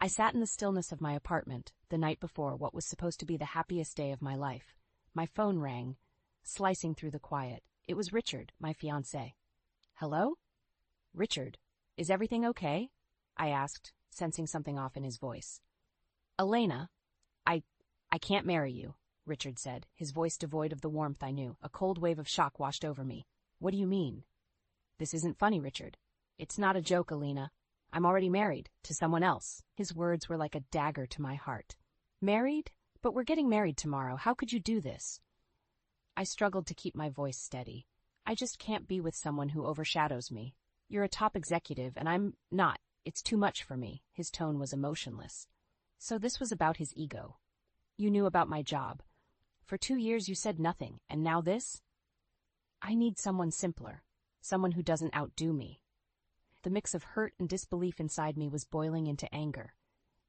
I sat in the stillness of my apartment the night before what was supposed to be the happiest day of my life. My phone rang, slicing through the quiet. It was Richard, my fiancé. "Hello? Richard, is everything okay?" I asked, sensing something off in his voice. "Elena, I can't marry you," Richard said, his voice devoid of the warmth I knew. A cold wave of shock washed over me. "What do you mean?" "This isn't funny, Richard. It's not a joke, Elena. I'm already married, to someone else." His words were like a dagger to my heart. "Married? But we're getting married tomorrow. How could you do this?" I struggled to keep my voice steady. "I just can't be with someone who overshadows me. You're a top executive, and I'm not. It's too much for me." His tone was emotionless. So this was about his ego. "You knew about my job. For 2 years you said nothing, and now this?" "I need someone simpler, someone who doesn't outdo me." The mix of hurt and disbelief inside me was boiling into anger.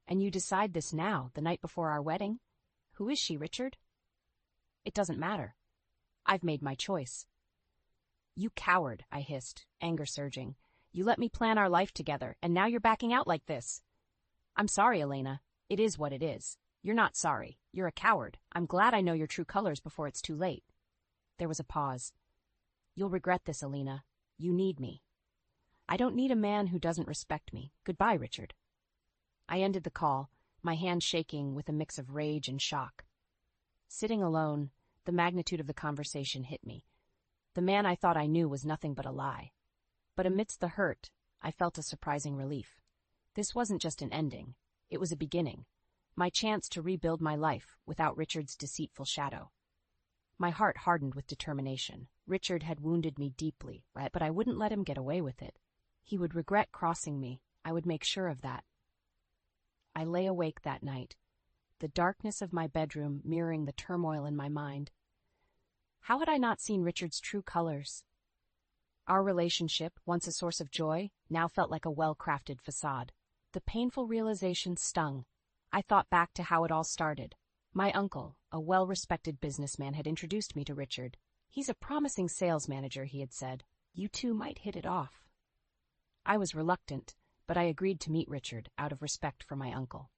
"And you decide this now, the night before our wedding? Who is she, Richard?" "It doesn't matter. I've made my choice." "You coward," I hissed, anger surging. "You let me plan our life together, and now you're backing out like this." "I'm sorry, Elena. It is what it is." "You're not sorry. You're a coward. I'm glad I know your true colors before it's too late." There was a pause. "You'll regret this, Elena. You need me." "I don't need a man who doesn't respect me. Goodbye, Richard." I ended the call, my hand shaking with a mix of rage and shock. Sitting alone, the magnitude of the conversation hit me. The man I thought I knew was nothing but a lie. But amidst the hurt, I felt a surprising relief. This wasn't just an ending. It was a beginning. My chance to rebuild my life without Richard's deceitful shadow. My heart hardened with determination. Richard had wounded me deeply, but I wouldn't let him get away with it. He would regret crossing me. I would make sure of that. I lay awake that night, the darkness of my bedroom mirroring the turmoil in my mind. How had I not seen Richard's true colors? Our relationship, once a source of joy, now felt like a well-crafted facade. The painful realization stung. I thought back to how it all started. My uncle, a well-respected businessman, had introduced me to Richard. "He's a promising sales manager," he had said. "You two might hit it off." I was reluctant, but I agreed to meet Richard out of respect for my uncle.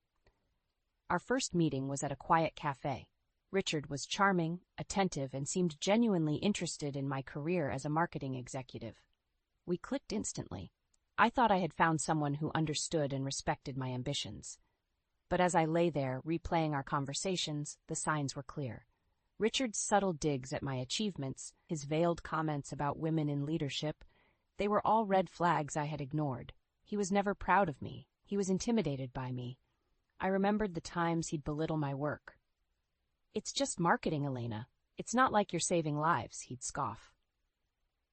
Our first meeting was at a quiet cafe. Richard was charming, attentive, and seemed genuinely interested in my career as a marketing executive. We clicked instantly. I thought I had found someone who understood and respected my ambitions. But as I lay there, replaying our conversations, the signs were clear. Richard's subtle digs at my achievements, his veiled comments about women in leadership, they were all red flags I had ignored. He was never proud of me. He was intimidated by me. I remembered the times he'd belittle my work. "It's just marketing, Elena. It's not like you're saving lives," he'd scoff.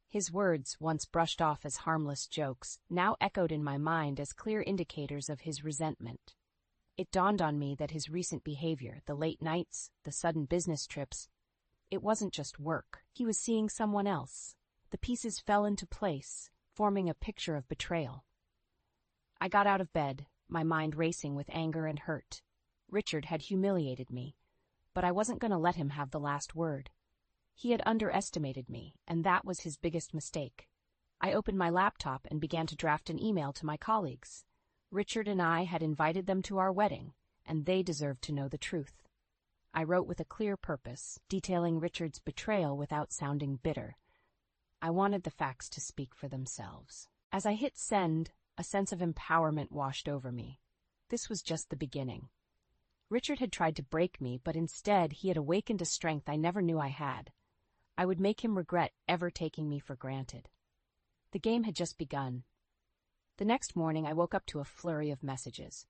His words, once brushed off as harmless jokes, now echoed in my mind as clear indicators of his resentment. It dawned on me that his recent behavior, the late nights, the sudden business trips, it wasn't just work. He was seeing someone else. The pieces fell into place, forming a picture of betrayal. I got out of bed, my mind racing with anger and hurt. Richard had humiliated me, but I wasn't going to let him have the last word. He had underestimated me, and that was his biggest mistake. I opened my laptop and began to draft an email to my colleagues. Richard and I had invited them to our wedding, and they deserved to know the truth. I wrote with a clear purpose, detailing Richard's betrayal without sounding bitter. I wanted the facts to speak for themselves. As I hit send, a sense of empowerment washed over me. This was just the beginning. Richard had tried to break me, but instead he had awakened a strength I never knew I had. I would make him regret ever taking me for granted. The game had just begun. The next morning I woke up to a flurry of messages.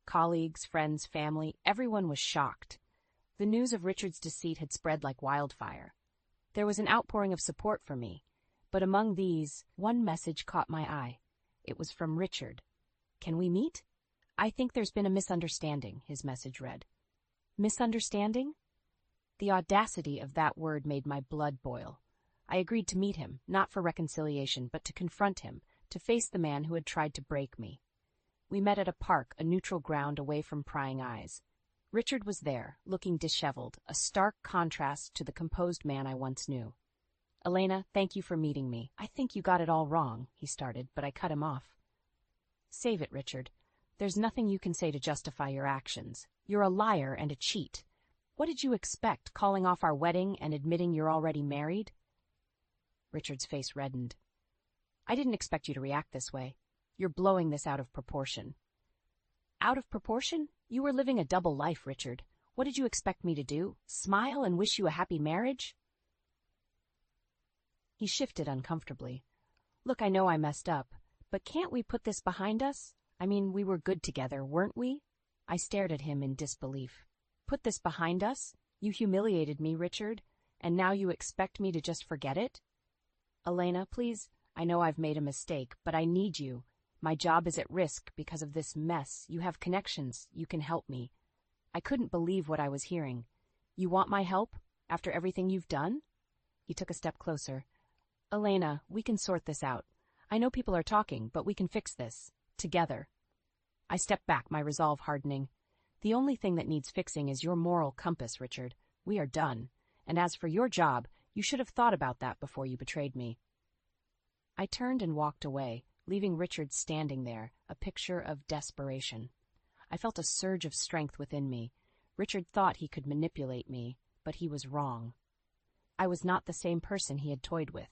Colleagues, friends, family, everyone was shocked. The news of Richard's deceit had spread like wildfire. There was an outpouring of support for me, but among these, one message caught my eye. It was from Richard. "Can we meet?" "I think there's been a misunderstanding," his message read. Misunderstanding? The audacity of that word made my blood boil. I agreed to meet him, not for reconciliation, but to confront him, to face the man who had tried to break me. We met at a park, a neutral ground away from prying eyes. Richard was there, looking disheveled, a stark contrast to the composed man I once knew. "Elena, thank you for meeting me. I think you got it all wrong," he started, but I cut him off. "Save it, Richard. There's nothing you can say to justify your actions. You're a liar and a cheat. What did you expect, calling off our wedding and admitting you're already married? Richard's face reddened. I didn't expect you to react this way. You're blowing this out of proportion. Out of proportion? You were living a double life, Richard. What did you expect me to do? Smile and wish you a happy marriage? He shifted uncomfortably. Look, I know I messed up, but can't we put this behind us? I mean, we were good together, weren't we? I stared at him in disbelief. Put this behind us? You humiliated me, Richard, and now you expect me to just forget it? Elena, please, I know I've made a mistake, but I need you. My job is at risk because of this mess. You have connections. You can help me. I couldn't believe what I was hearing. You want my help after everything you've done? He took a step closer. Elena, we can sort this out. I know people are talking, but we can fix this. Together. I stepped back, my resolve hardening. The only thing that needs fixing is your moral compass, Richard. We are done. And as for your job, you should have thought about that before you betrayed me. I turned and walked away, leaving Richard standing there, a picture of desperation. I felt a surge of strength within me. Richard thought he could manipulate me, but he was wrong. I was not the same person he had toyed with.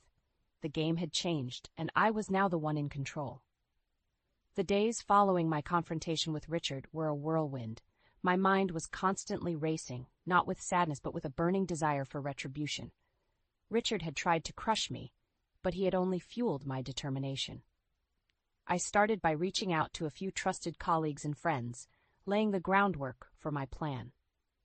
The game had changed, and I was now the one in control. The days following my confrontation with Richard were a whirlwind. My mind was constantly racing, not with sadness but with a burning desire for retribution. Richard had tried to crush me, but he had only fueled my determination. I started by reaching out to a few trusted colleagues and friends, laying the groundwork for my plan.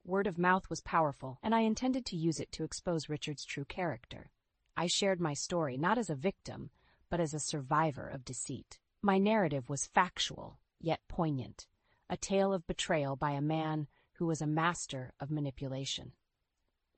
Word of mouth was powerful, and I intended to use it to expose Richard's true character. I shared my story not as a victim, but as a survivor of deceit. My narrative was factual, yet poignant, a tale of betrayal by a man who was a master of manipulation.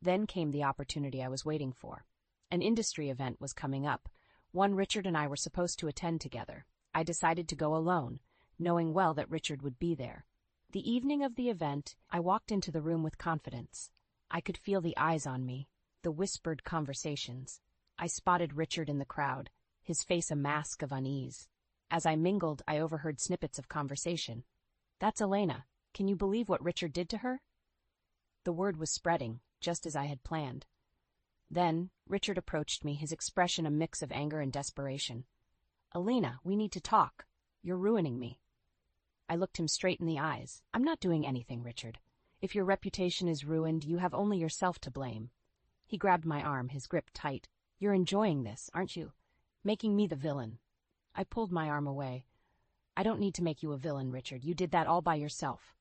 Then came the opportunity I was waiting for. An industry event was coming up, one Richard and I were supposed to attend together. I decided to go alone, knowing well that Richard would be there. The evening of the event, I walked into the room with confidence. I could feel the eyes on me, the whispered conversations. I spotted Richard in the crowd, his face a mask of unease. As I mingled, I overheard snippets of conversation. That's Elena. Can you believe what Richard did to her? The word was spreading, just as I had planned. Then, Richard approached me, his expression a mix of anger and desperation. Elena, we need to talk. You're ruining me. I looked him straight in the eyes. I'm not doing anything, Richard. If your reputation is ruined, you have only yourself to blame. He grabbed my arm, his grip tight. You're enjoying this, aren't you? Making me the villain. I pulled my arm away. I don't need to make you a villain, Richard. You did that all by yourself.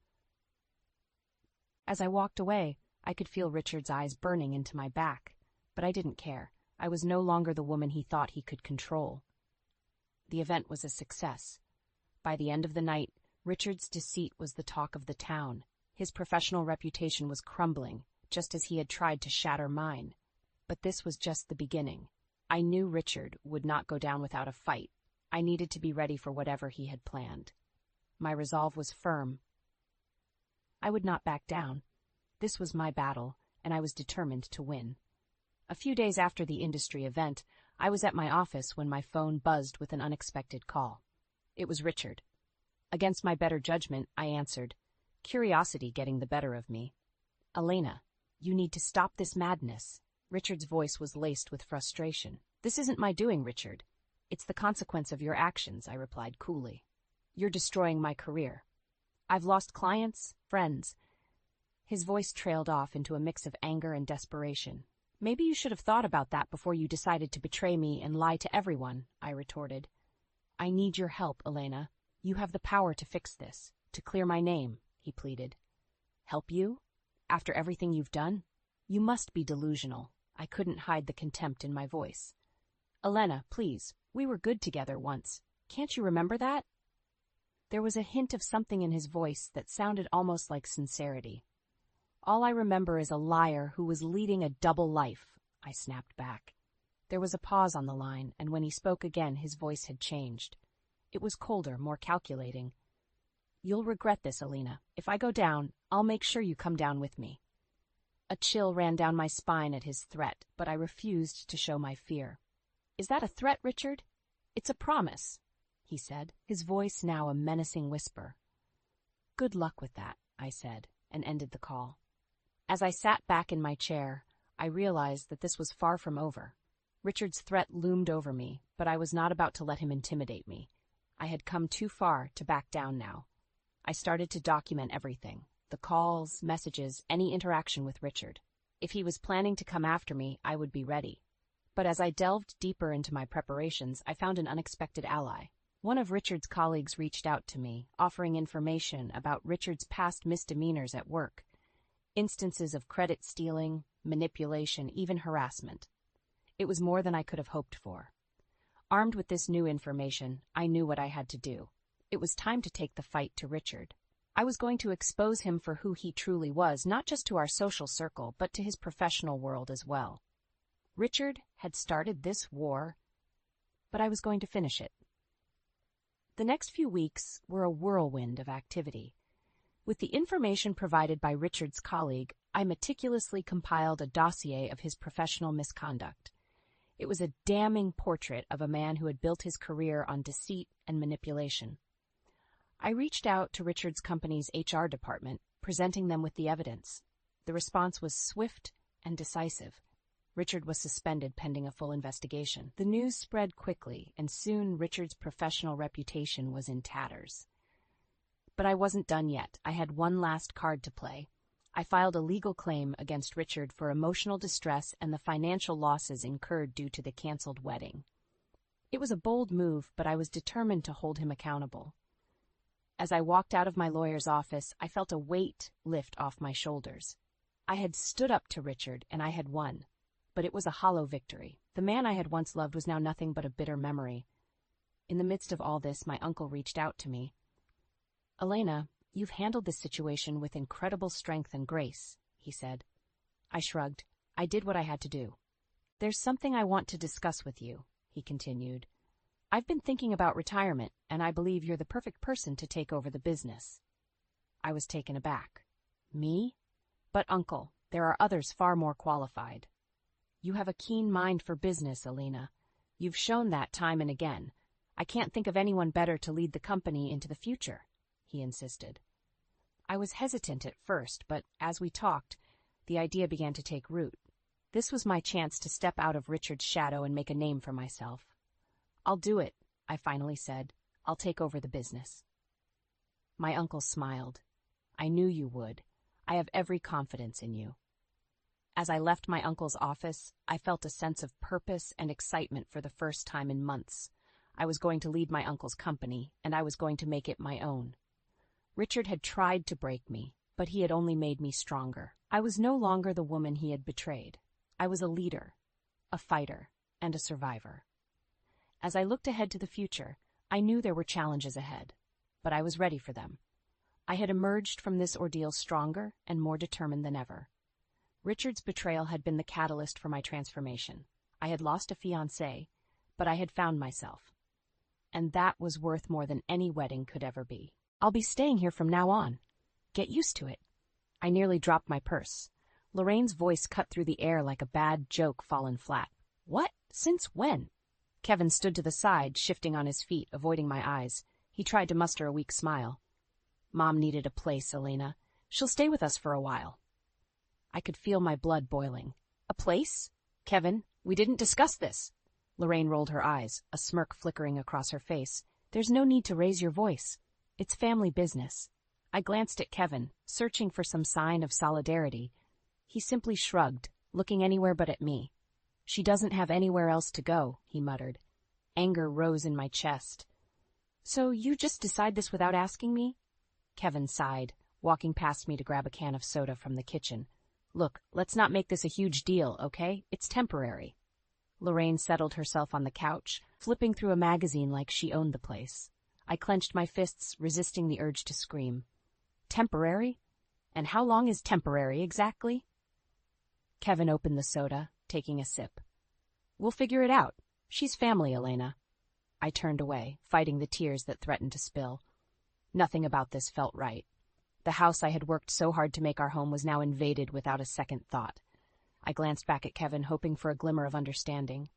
As I walked away, I could feel Richard's eyes burning into my back, but I didn't care. I was no longer the woman he thought he could control. The event was a success. By the end of the night, Richard's deceit was the talk of the town. His professional reputation was crumbling, just as he had tried to shatter mine. But this was just the beginning. I knew Richard would not go down without a fight. I needed to be ready for whatever he had planned. My resolve was firm. I would not back down. This was my battle, and I was determined to win. A few days after the industry event, I was at my office when my phone buzzed with an unexpected call. It was Richard. Against my better judgment, I answered, curiosity getting the better of me. Elena, you need to stop this madness. Richard's voice was laced with frustration. This isn't my doing, Richard. It's the consequence of your actions, I replied coolly. You're destroying my career. I've lost clients, friends. His voice trailed off into a mix of anger and desperation. Maybe you should have thought about that before you decided to betray me and lie to everyone, I retorted. I need your help, Elena. You have the power to fix this, to clear my name, he pleaded. Help you? After everything you've done? You must be delusional. I couldn't hide the contempt in my voice. Elena, please, we were good together once. Can't you remember that? There was a hint of something in his voice that sounded almost like sincerity. All I remember is a liar who was leading a double life, I snapped back. There was a pause on the line, and when he spoke again, his voice had changed. It was colder, more calculating. You'll regret this, Elena. If I go down, I'll make sure you come down with me. A chill ran down my spine at his threat, but I refused to show my fear. Is that a threat, Richard? It's a promise, he said, his voice now a menacing whisper. Good luck with that, I said, and ended the call. As I sat back in my chair, I realized that this was far from over. Richard's threat loomed over me, but I was not about to let him intimidate me. I had come too far to back down now. I started to document everything, the calls, messages, any interaction with Richard. If he was planning to come after me, I would be ready. But as I delved deeper into my preparations, I found an unexpected ally. One of Richard's colleagues reached out to me, offering information about Richard's past misdemeanors at work, instances of credit stealing, manipulation, even harassment. It was more than I could have hoped for. Armed with this new information, I knew what I had to do. It was time to take the fight to Richard. I was going to expose him for who he truly was, not just to our social circle, but to his professional world as well. Richard had started this war, but I was going to finish it. The next few weeks were a whirlwind of activity. With the information provided by Richard's colleague, I meticulously compiled a dossier of his professional misconduct. It was a damning portrait of a man who had built his career on deceit and manipulation. I reached out to Richard's company's HR department, presenting them with the evidence. The response was swift and decisive. Richard was suspended pending a full investigation. The news spread quickly, and soon Richard's professional reputation was in tatters. But I wasn't done yet. I had one last card to play. I filed a legal claim against Richard for emotional distress and the financial losses incurred due to the canceled wedding. It was a bold move, but I was determined to hold him accountable. As I walked out of my lawyer's office, I felt a weight lift off my shoulders. I had stood up to Richard, and I had won. But it was a hollow victory. The man I had once loved was now nothing but a bitter memory. In the midst of all this, my uncle reached out to me. "Elena, you've handled this situation with incredible strength and grace," he said. I shrugged. I did what I had to do. "There's something I want to discuss with you," he continued. "I've been thinking about retirement, and I believe you're the perfect person to take over the business." I was taken aback. "Me? But, Uncle, there are others far more qualified." "You have a keen mind for business, Elena. You've shown that time and again. I can't think of anyone better to lead the company into the future," he insisted. I was hesitant at first, but as we talked, the idea began to take root. This was my chance to step out of Richard's shadow and make a name for myself. "I'll do it," I finally said. "I'll take over the business." My uncle smiled. "I knew you would. I have every confidence in you." As I left my uncle's office, I felt a sense of purpose and excitement for the first time in months. I was going to lead my uncle's company, and I was going to make it my own. Richard had tried to break me, but he had only made me stronger. I was no longer the woman he had betrayed. I was a leader, a fighter, and a survivor. As I looked ahead to the future, I knew there were challenges ahead, but I was ready for them. I had emerged from this ordeal stronger and more determined than ever. Richard's betrayal had been the catalyst for my transformation. I had lost a fiancé, but I had found myself. And that was worth more than any wedding could ever be. "I'll be staying here from now on. Get used to it." I nearly dropped my purse. Lorraine's voice cut through the air like a bad joke fallen flat. "What? Since when?" Kevin stood to the side, shifting on his feet, avoiding my eyes. He tried to muster a weak smile. "Mom needed a place, Elena. She'll stay with us for a while." I could feel my blood boiling. "A place? Kevin, we didn't discuss this." Lorraine rolled her eyes, a smirk flickering across her face. "There's no need to raise your voice. It's family business." I glanced at Kevin, searching for some sign of solidarity. He simply shrugged, looking anywhere but at me. "She doesn't have anywhere else to go," he muttered. Anger rose in my chest. "So you just decide this without asking me?" Kevin sighed, walking past me to grab a can of soda from the kitchen. "Look, let's not make this a huge deal, okay? It's temporary." Lorraine settled herself on the couch, flipping through a magazine like she owned the place. I clenched my fists, resisting the urge to scream. "Temporary? And how long is temporary exactly?" Kevin opened the soda, taking a sip. "We'll figure it out. She's family, Elena." I turned away, fighting the tears that threatened to spill. Nothing about this felt right. The house I had worked so hard to make our home was now invaded without a second thought. I glanced back at Kevin, hoping for a glimmer of understanding.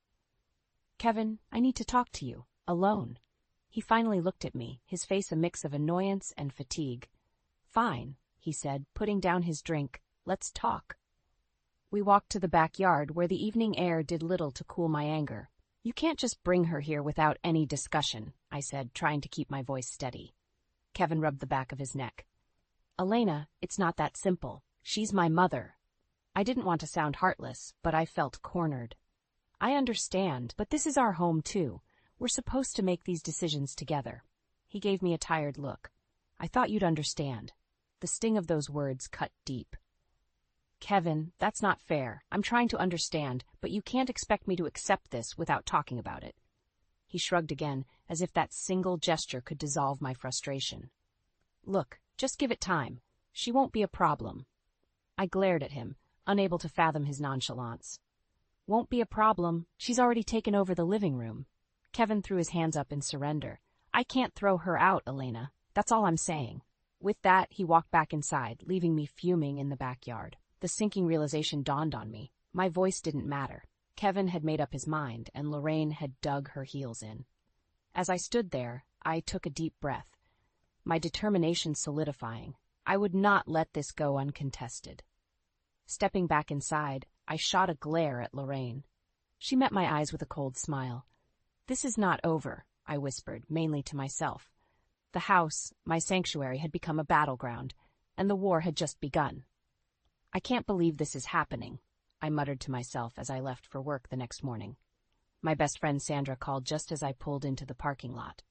"Kevin, I need to talk to you, alone." He finally looked at me, his face a mix of annoyance and fatigue. Fine, he said, putting down his drink. Let's talk. We walked to the backyard where the evening air did little to cool my anger. You can't just bring her here without any discussion, I said, trying to keep my voice steady. Kevin rubbed the back of his neck. Elena, it's not that simple. She's my mother. I didn't want to sound heartless, but I felt cornered. I understand, but this is our home too. We're supposed to make these decisions together. He gave me a tired look. I thought you'd understand. The sting of those words cut deep. Kevin, that's not fair. I'm trying to understand, but you can't expect me to accept this without talking about it. He shrugged again, as if that single gesture could dissolve my frustration. Look, just give it time. She won't be a problem. I glared at him, unable to fathom his nonchalance. Won't be a problem. She's already taken over the living room. Kevin threw his hands up in surrender. I can't throw her out, Elena. That's all I'm saying. With that, he walked back inside, leaving me fuming in the backyard. The sinking realization dawned on me. My voice didn't matter. Kevin had made up his mind, and Lorraine had dug her heels in. As I stood there, I took a deep breath, my determination solidifying. I would not let this go uncontested. Stepping back inside, I shot a glare at Lorraine. She met my eyes with a cold smile. This is not over, I whispered, mainly to myself. The house, my sanctuary, had become a battleground, and the war had just begun. I can't believe this is happening, I muttered to myself as I left for work the next morning. My best friend Sandra called just as I pulled into the parking lot.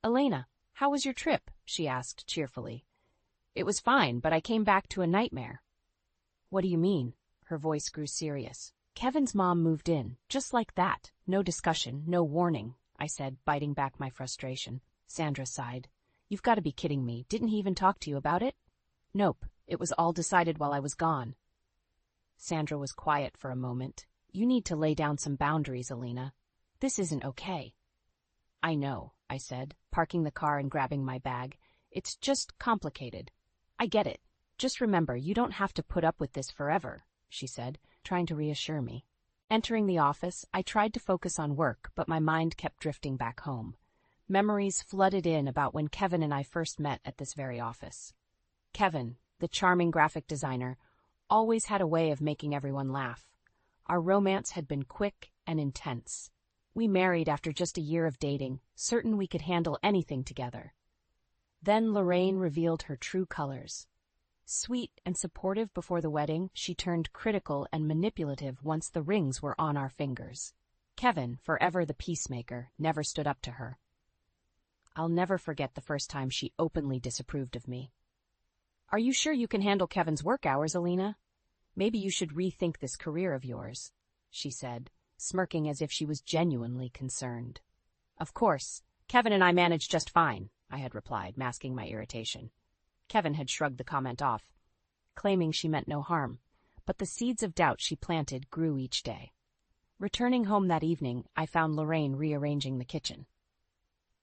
Elena, how was your trip? She asked cheerfully. It was fine, but I came back to a nightmare. What do you mean? Her voice grew serious. Kevin's mom moved in, just like that. No discussion, no warning, I said, biting back my frustration. Sandra sighed. You've got to be kidding me. Didn't he even talk to you about it? Nope, it was all decided while I was gone. Sandra was quiet for a moment. You need to lay down some boundaries, Elena. This isn't okay. I know, I said, parking the car and grabbing my bag. It's just complicated. I get it. Just remember, you don't have to put up with this forever, she said, trying to reassure me. Entering the office, I tried to focus on work, but my mind kept drifting back home. Memories flooded in about when Kevin and I first met at this very office. Kevin, the charming graphic designer, always had a way of making everyone laugh. Our romance had been quick and intense. We married after just a year of dating, certain we could handle anything together. Then Lorraine revealed her true colors. Sweet and supportive before the wedding, she turned critical and manipulative once the rings were on our fingers. Kevin, forever the peacemaker, never stood up to her. I'll never forget the first time she openly disapproved of me. Are you sure you can handle Kevin's work hours, Elena? Maybe you should rethink this career of yours, she said, smirking as if she was genuinely concerned. Of course, Kevin and I manage just fine, I had replied, masking my irritation. Kevin had shrugged the comment off, claiming she meant no harm, but the seeds of doubt she planted grew each day. Returning home that evening, I found Lorraine rearranging the kitchen.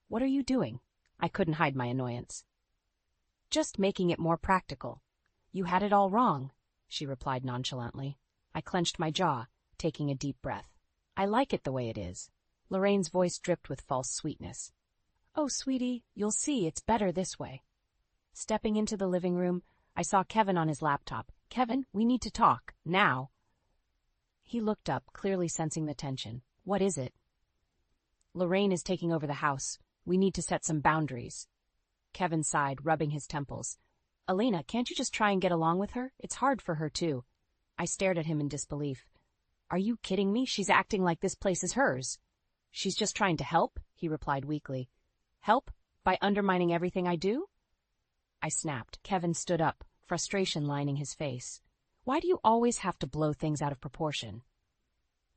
What are you doing? I couldn't hide my annoyance. Just making it more practical. You had it all wrong, she replied nonchalantly. I clenched my jaw, taking a deep breath. I like it the way it is. Lorraine's voice dripped with false sweetness. Oh, sweetie, you'll see it's better this way. Stepping into the living room, I saw Kevin on his laptop. Kevin, we need to talk, now. He looked up, clearly sensing the tension. What is it? Lorraine is taking over the house. We need to set some boundaries. Kevin sighed, rubbing his temples. Elena, can't you just try and get along with her? It's hard for her, too. I stared at him in disbelief. Are you kidding me? She's acting like this place is hers. She's just trying to help, he replied weakly. Help? By undermining everything I do? I snapped. Kevin stood up, frustration lining his face. Why do you always have to blow things out of proportion?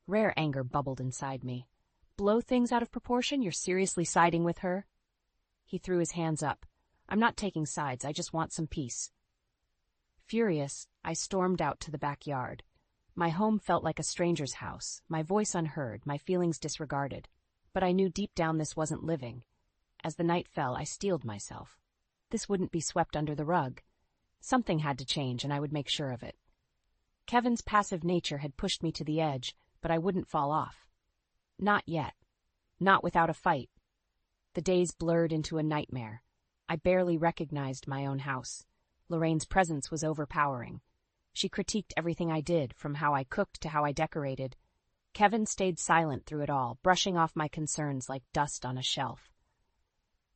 Rare anger bubbled inside me. Blow things out of proportion? You're seriously siding with her? He threw his hands up. I'm not taking sides, I just want some peace. Furious, I stormed out to the backyard. My home felt like a stranger's house, my voice unheard, my feelings disregarded. But I knew deep down this wasn't living. As the night fell, I steeled myself. This wouldn't be swept under the rug. Something had to change, and I would make sure of it. Kevin's passive nature had pushed me to the edge, but I wouldn't fall off. Not yet. Not without a fight. The days blurred into a nightmare. I barely recognized my own house. Lorraine's presence was overpowering. She critiqued everything I did, from how I cooked to how I decorated. Kevin stayed silent through it all, brushing off my concerns like dust on a shelf.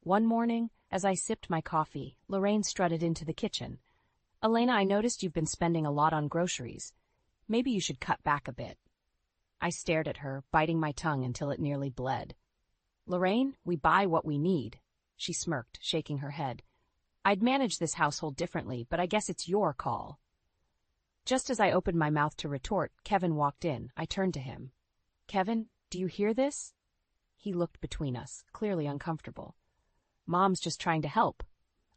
One morning, as I sipped my coffee, Lorraine strutted into the kitchen. "Elena, I noticed you've been spending a lot on groceries. Maybe you should cut back a bit." I stared at her, biting my tongue until it nearly bled. "Lorraine, we buy what we need." She smirked, shaking her head. "I'd manage this household differently, but I guess it's your call." Just as I opened my mouth to retort, Kevin walked in. I turned to him. "Kevin, do you hear this?" He looked between us, clearly uncomfortable. "Mom's just trying to help."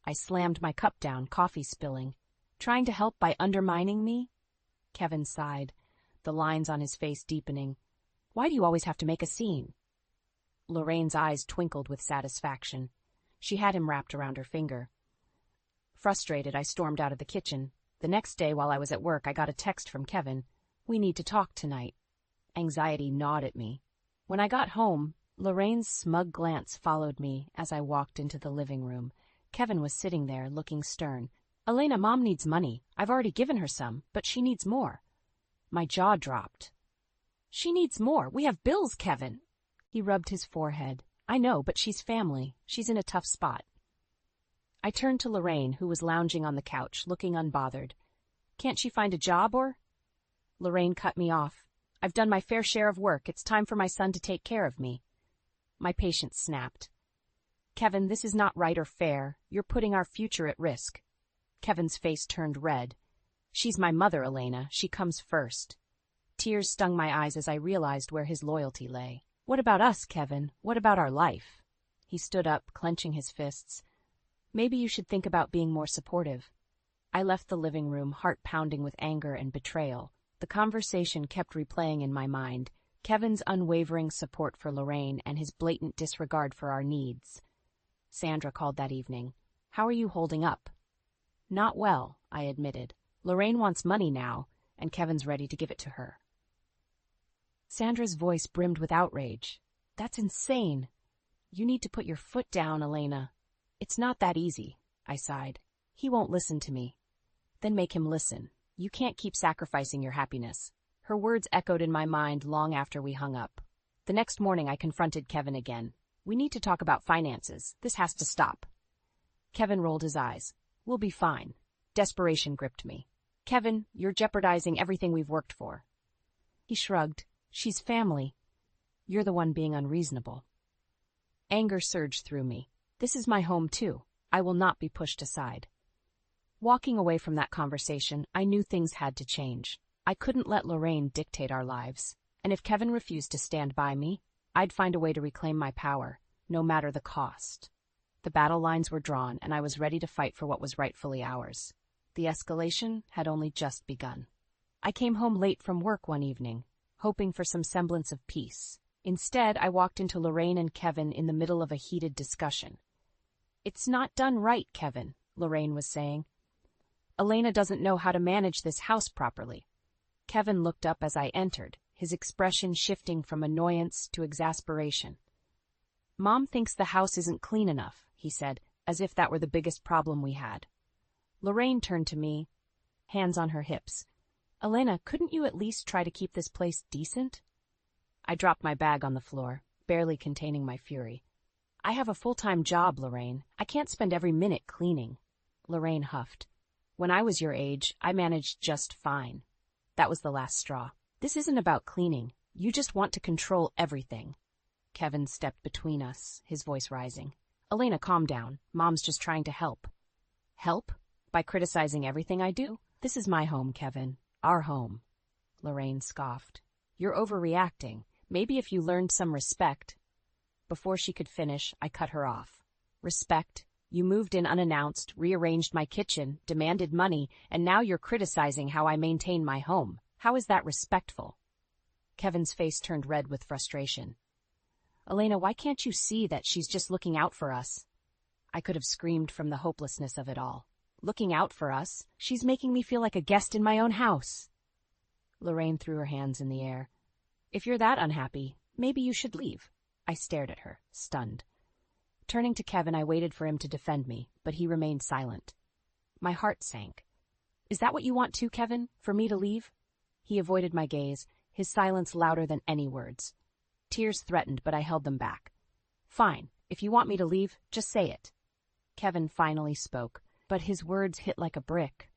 I slammed my cup down, coffee spilling. "Trying to help by undermining me?" Kevin sighed, the lines on his face deepening. "Why do you always have to make a scene?" Lorraine's eyes twinkled with satisfaction. She had him wrapped around her finger. Frustrated, I stormed out of the kitchen. The next day, while I was at work, I got a text from Kevin. "We need to talk tonight." Anxiety gnawed at me. When I got home, Lorraine's smug glance followed me as I walked into the living room. Kevin was sitting there, looking stern. "Elena, Mom needs money. I've already given her some, but she needs more." My jaw dropped. "She needs more. We have bills, Kevin." He rubbed his forehead. "I know, but she's family. She's in a tough spot." I turned to Lorraine, who was lounging on the couch, looking unbothered. "Can't she find a job or—" Lorraine cut me off. "I've done my fair share of work. It's time for my son to take care of me." My patience snapped. "Kevin, this is not right or fair. You're putting our future at risk." Kevin's face turned red. "She's my mother, Elena. She comes first." Tears stung my eyes as I realized where his loyalty lay. "What about us, Kevin? What about our life?" He stood up, clenching his fists. "Maybe you should think about being more supportive." I left the living room, heart pounding with anger and betrayal. The conversation kept replaying in my mind, Kevin's unwavering support for Lorraine and his blatant disregard for our needs. Sandra called that evening. "How are you holding up?" "Not well," I admitted. "Lorraine wants money now, and Kevin's ready to give it to her." Sandra's voice brimmed with outrage. "That's insane. You need to put your foot down, Elena." "It's not that easy," I sighed. "He won't listen to me." "Then make him listen. You can't keep sacrificing your happiness." Her words echoed in my mind long after we hung up. The next morning I confronted Kevin again. "We need to talk about finances. This has to stop." Kevin rolled his eyes. "We'll be fine." Desperation gripped me. "Kevin, you're jeopardizing everything we've worked for." He shrugged. "She's family." "You're the one being unreasonable." Anger surged through me. This is my home, too. I will not be pushed aside. Walking away from that conversation, I knew things had to change. I couldn't let Lorraine dictate our lives. And if Kevin refused to stand by me, I'd find a way to reclaim my power, no matter the cost. The battle lines were drawn, and I was ready to fight for what was rightfully ours. The escalation had only just begun. I came home late from work one evening, hoping for some semblance of peace. Instead, I walked into Lorraine and Kevin in the middle of a heated discussion. "It's not done right, Kevin," Lorraine was saying. "Elena doesn't know how to manage this house properly." Kevin looked up as I entered, his expression shifting from annoyance to exasperation. "Mom thinks the house isn't clean enough," he said, as if that were the biggest problem we had. Lorraine turned to me, hands on her hips. "Elena, couldn't you at least try to keep this place decent?" I dropped my bag on the floor, barely containing my fury. "I have a full-time job, Lorraine. I can't spend every minute cleaning." Lorraine huffed. "When I was your age, I managed just fine." That was the last straw. "This isn't about cleaning. You just want to control everything." Kevin stepped between us, his voice rising. "Elena, calm down. Mom's just trying to help." "Help? By criticizing everything I do? This is my home, Kevin. Our home." Lorraine scoffed. "You're overreacting. Maybe if you learned some respect." Before she could finish, I cut her off. "Respect? You moved in unannounced, rearranged my kitchen, demanded money, and now you're criticizing how I maintain my home. How is that respectful?" Kevin's face turned red with frustration. "Elena, why can't you see that she's just looking out for us?" I could have screamed from the hopelessness of it all. "Looking out for us? She's making me feel like a guest in my own house." Lorraine threw her hands in the air. "If you're that unhappy, maybe you should leave." I stared at her, stunned. Turning to Kevin, I waited for him to defend me, but he remained silent. My heart sank. Is that what you want too, Kevin? For me to leave? He avoided my gaze, his silence louder than any words. Tears threatened, but I held them back. Fine, if you want me to leave, just say it. Kevin finally spoke, but his words hit like a brick.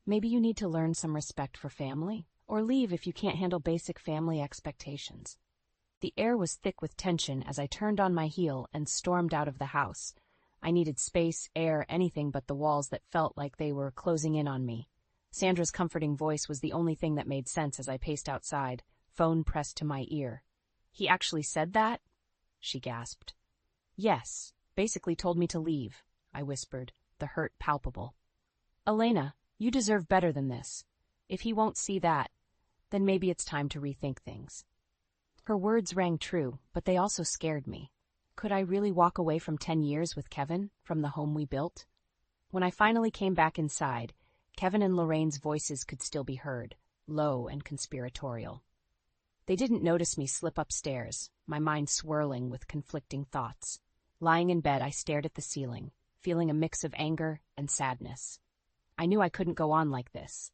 Maybe you need to learn some respect for family, or leave if you can't handle basic family expectations. The air was thick with tension as I turned on my heel and stormed out of the house. I needed space, air, anything but the walls that felt like they were closing in on me. Sandra's comforting voice was the only thing that made sense as I paced outside, phone pressed to my ear. He actually said that? She gasped. Yes, basically told me to leave, I whispered, the hurt palpable. Elena, you deserve better than this. If he won't see that, then maybe it's time to rethink things. Her words rang true, but they also scared me. Could I really walk away from 10 years with Kevin, from the home we built? When I finally came back inside, Kevin and Lorraine's voices could still be heard, low and conspiratorial. They didn't notice me slip upstairs, my mind swirling with conflicting thoughts. Lying in bed, I stared at the ceiling, feeling a mix of anger and sadness. I knew I couldn't go on like this.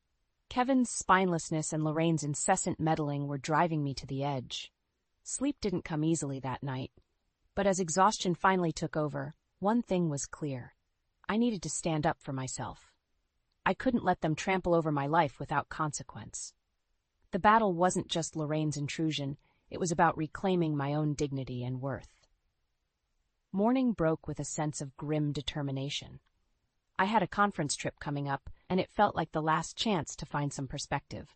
Kevin's spinelessness and Lorraine's incessant meddling were driving me to the edge. Sleep didn't come easily that night, but as exhaustion finally took over, one thing was clear. I needed to stand up for myself. I couldn't let them trample over my life without consequence. The battle wasn't just Lorraine's intrusion, it was about reclaiming my own dignity and worth. Morning broke with a sense of grim determination. I had a conference trip coming up, and it felt like the last chance to find some perspective.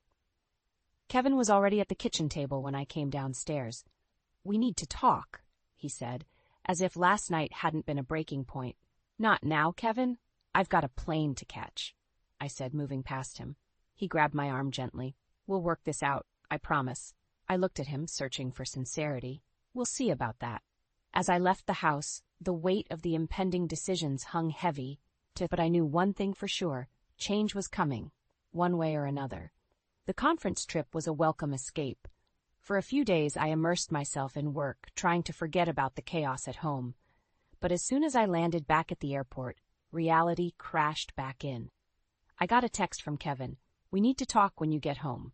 Kevin was already at the kitchen table when I came downstairs. We need to talk, he said, as if last night hadn't been a breaking point. Not now, Kevin. I've got a plane to catch, I said, moving past him. He grabbed my arm gently. We'll work this out, I promise. I looked at him, searching for sincerity. We'll see about that. As I left the house, the weight of the impending decisions hung heavy, but I knew one thing for sure, change was coming, one way or another. The conference trip was a welcome escape. For a few days I immersed myself in work, trying to forget about the chaos at home. But as soon as I landed back at the airport, reality crashed back in. I got a text from Kevin. We need to talk when you get home.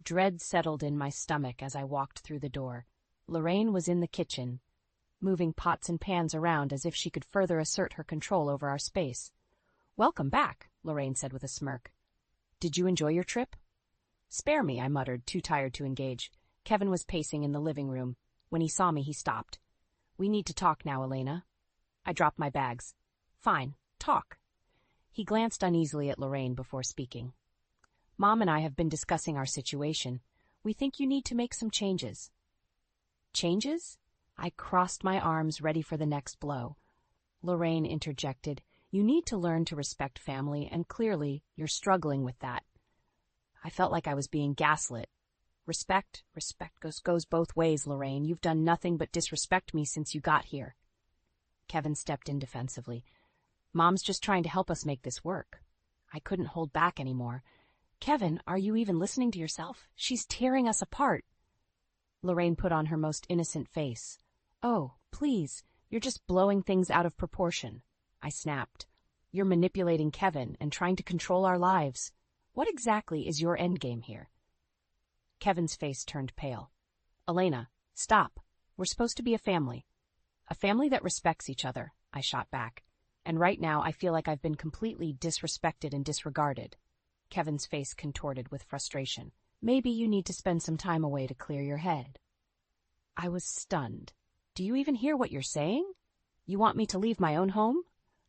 Dread settled in my stomach as I walked through the door. Lorraine was in the kitchen, moving pots and pans around as if she could further assert her control over our space. Welcome back, Lorraine said with a smirk. Did you enjoy your trip? Spare me, I muttered, too tired to engage. Kevin was pacing in the living room. When he saw me, he stopped. We need to talk now, Elena. I dropped my bags. Fine, talk. He glanced uneasily at Lorraine before speaking. Mom and I have been discussing our situation. We think you need to make some changes. Changes? I crossed my arms, ready for the next blow. Lorraine interjected. You need to learn to respect family, and clearly, you're struggling with that. I felt like I was being gaslit. Respect goes both ways, Lorraine. You've done nothing but disrespect me since you got here. Kevin stepped in defensively. Mom's just trying to help us make this work. I couldn't hold back anymore. Kevin, are you even listening to yourself? She's tearing us apart. Lorraine put on her most innocent face. Oh, please, you're just blowing things out of proportion. I snapped. You're manipulating Kevin and trying to control our lives. What exactly is your endgame here? Kevin's face turned pale. Elena, stop. We're supposed to be a family. A family that respects each other, I shot back. And right now I feel like I've been completely disrespected and disregarded. Kevin's face contorted with frustration. Maybe you need to spend some time away to clear your head. I was stunned. Do you even hear what you're saying? You want me to leave my own home?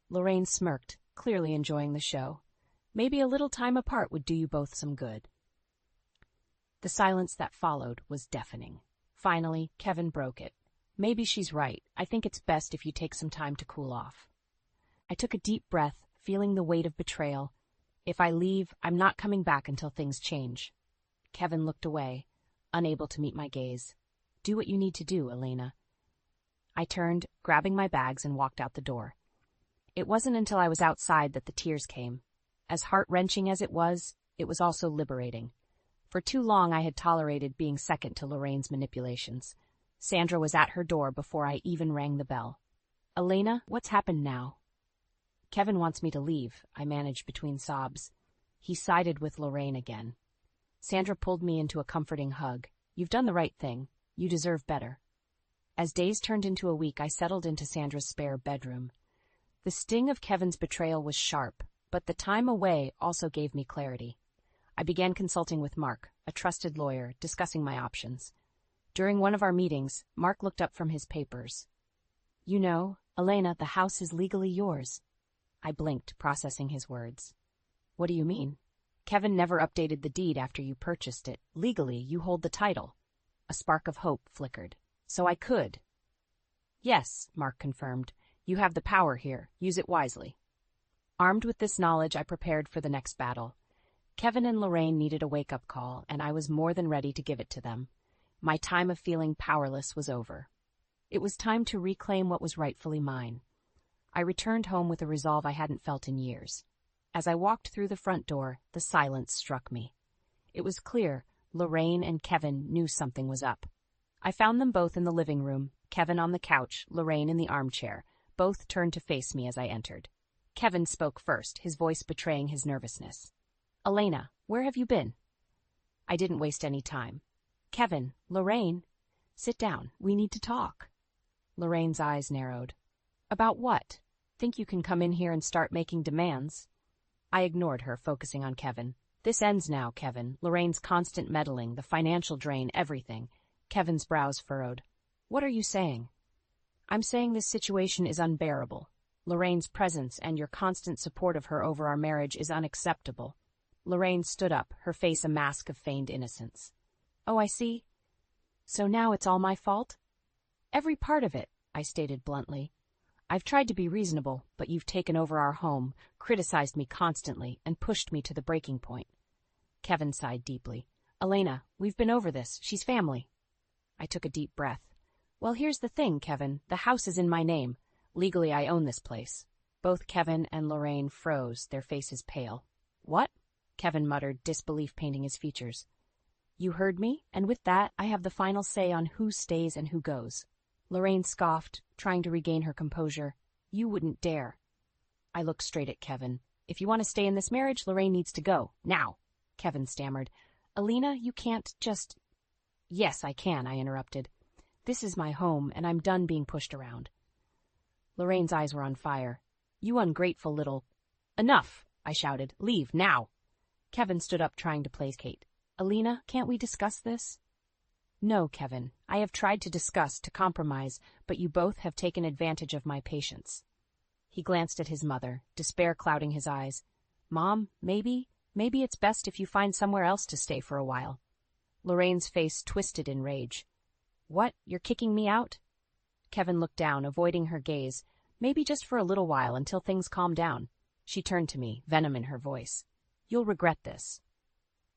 Lorraine smirked, clearly enjoying the show. Maybe a little time apart would do you both some good. The silence that followed was deafening. Finally, Kevin broke it. Maybe she's right. I think it's best if you take some time to cool off. I took a deep breath, feeling the weight of betrayal. If I leave, I'm not coming back until things change. Kevin looked away, unable to meet my gaze. Do what you need to do, Elena. I turned, grabbing my bags, and walked out the door. It wasn't until I was outside that the tears came. As heart-wrenching as it was also liberating. For too long I had tolerated being second to Lorraine's manipulations. Sandra was at her door before I even rang the bell. Elena, what's happened now? Kevin wants me to leave, I managed between sobs. He sided with Lorraine again. Sandra pulled me into a comforting hug. You've done the right thing. You deserve better. As days turned into a week, I settled into Sandra's spare bedroom. The sting of Kevin's betrayal was sharp, but the time away also gave me clarity. I began consulting with Mark, a trusted lawyer, discussing my options. During one of our meetings, Mark looked up from his papers. You know, Elena, the house is legally yours. I blinked, processing his words. What do you mean? Kevin never updated the deed after you purchased it. Legally, you hold the title. A spark of hope flickered. So I could. Yes, Mark confirmed. You have the power here. Use it wisely. Armed with this knowledge, I prepared for the next battle. Kevin and Lorraine needed a wake-up call, and I was more than ready to give it to them. My time of feeling powerless was over. It was time to reclaim what was rightfully mine. I returned home with a resolve I hadn't felt in years. As I walked through the front door, the silence struck me. It was clear Lorraine and Kevin knew something was up. I found them both in the living room, Kevin on the couch, Lorraine in the armchair. Both turned to face me as I entered. Kevin spoke first, his voice betraying his nervousness. Elena, where have you been? I didn't waste any time. Kevin, Lorraine, sit down. We need to talk. Lorraine's eyes narrowed. About what? Think you can come in here and start making demands? I ignored her, focusing on Kevin. This ends now, Kevin. Lorraine's constant meddling, the financial drain, everything. Kevin's brows furrowed. What are you saying? I'm saying this situation is unbearable. Lorraine's presence and your constant support of her over our marriage is unacceptable. Lorraine stood up, her face a mask of feigned innocence. Oh, I see. So now it's all my fault? Every part of it, I stated bluntly. I've tried to be reasonable, but you've taken over our home, criticized me constantly, and pushed me to the breaking point. Kevin sighed deeply. Elena, we've been over this. She's family. I took a deep breath. Well, here's the thing, Kevin. The house is in my name. Legally, I own this place. Both Kevin and Lorraine froze, their faces pale. What? Kevin muttered, disbelief painting his features. You heard me, and with that, I have the final say on who stays and who goes. Lorraine scoffed, trying to regain her composure. You wouldn't dare. I looked straight at Kevin. If you want to stay in this marriage, Lorraine needs to go. Now. Kevin stammered. Elena, you can't just... Yes, I can, I interrupted. This is my home, and I'm done being pushed around. Lorraine's eyes were on fire. You ungrateful little... Enough, I shouted. Leave, now. Kevin stood up, trying to placate. Elena, can't we discuss this? No, Kevin. I have tried to discuss, to compromise, but you both have taken advantage of my patience. He glanced at his mother, despair clouding his eyes. Mom, maybe it's best if you find somewhere else to stay for a while. Lorraine's face twisted in rage. What, you're kicking me out? Kevin looked down, avoiding her gaze. Maybe just for a little while, until things calm down. She turned to me, venom in her voice. You'll regret this.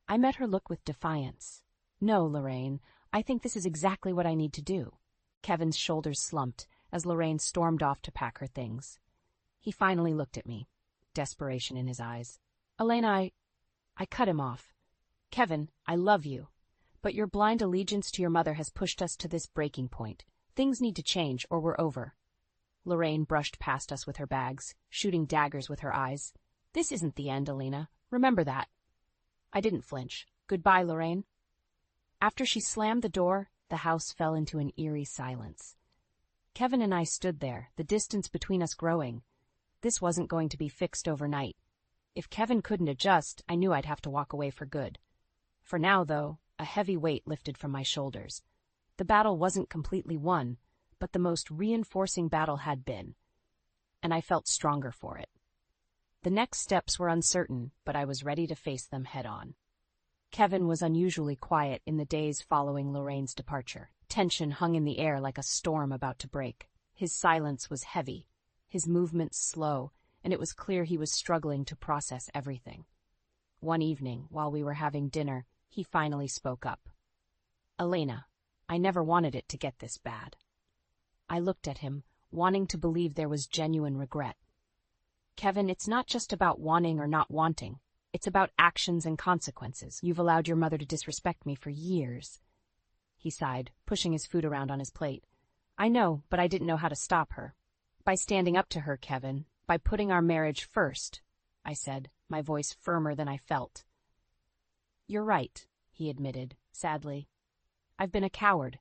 I met her look with defiance. No, Lorraine, I think this is exactly what I need to do. Kevin's shoulders slumped as Lorraine stormed off to pack her things. He finally looked at me, desperation in his eyes. Elena, I cut him off. Kevin, I love you. But your blind allegiance to your mother has pushed us to this breaking point. Things need to change, or we're over. Lorraine brushed past us with her bags, shooting daggers with her eyes. This isn't the end, Elena. Remember that. I didn't flinch. Goodbye, Lorraine. After she slammed the door, the house fell into an eerie silence. Kevin and I stood there, the distance between us growing. This wasn't going to be fixed overnight. If Kevin couldn't adjust, I knew I'd have to walk away for good. For now, though, a heavy weight lifted from my shoulders. The battle wasn't completely won, but the most reinforcing battle had been, and I felt stronger for it. The next steps were uncertain, but I was ready to face them head-on. Kevin was unusually quiet in the days following Lorraine's departure. Tension hung in the air like a storm about to break. His silence was heavy, his movements slow, and it was clear he was struggling to process everything. One evening, while we were having dinner, he finally spoke up. Elena, I never wanted it to get this bad. I looked at him, wanting to believe there was genuine regret. Kevin, it's not just about wanting or not wanting. It's about actions and consequences. You've allowed your mother to disrespect me for years. He sighed, pushing his food around on his plate. I know, but I didn't know how to stop her. By standing up to her, Kevin, By putting our marriage first, I said, my voice firmer than I felt. You're right, he admitted, sadly. I've been a coward.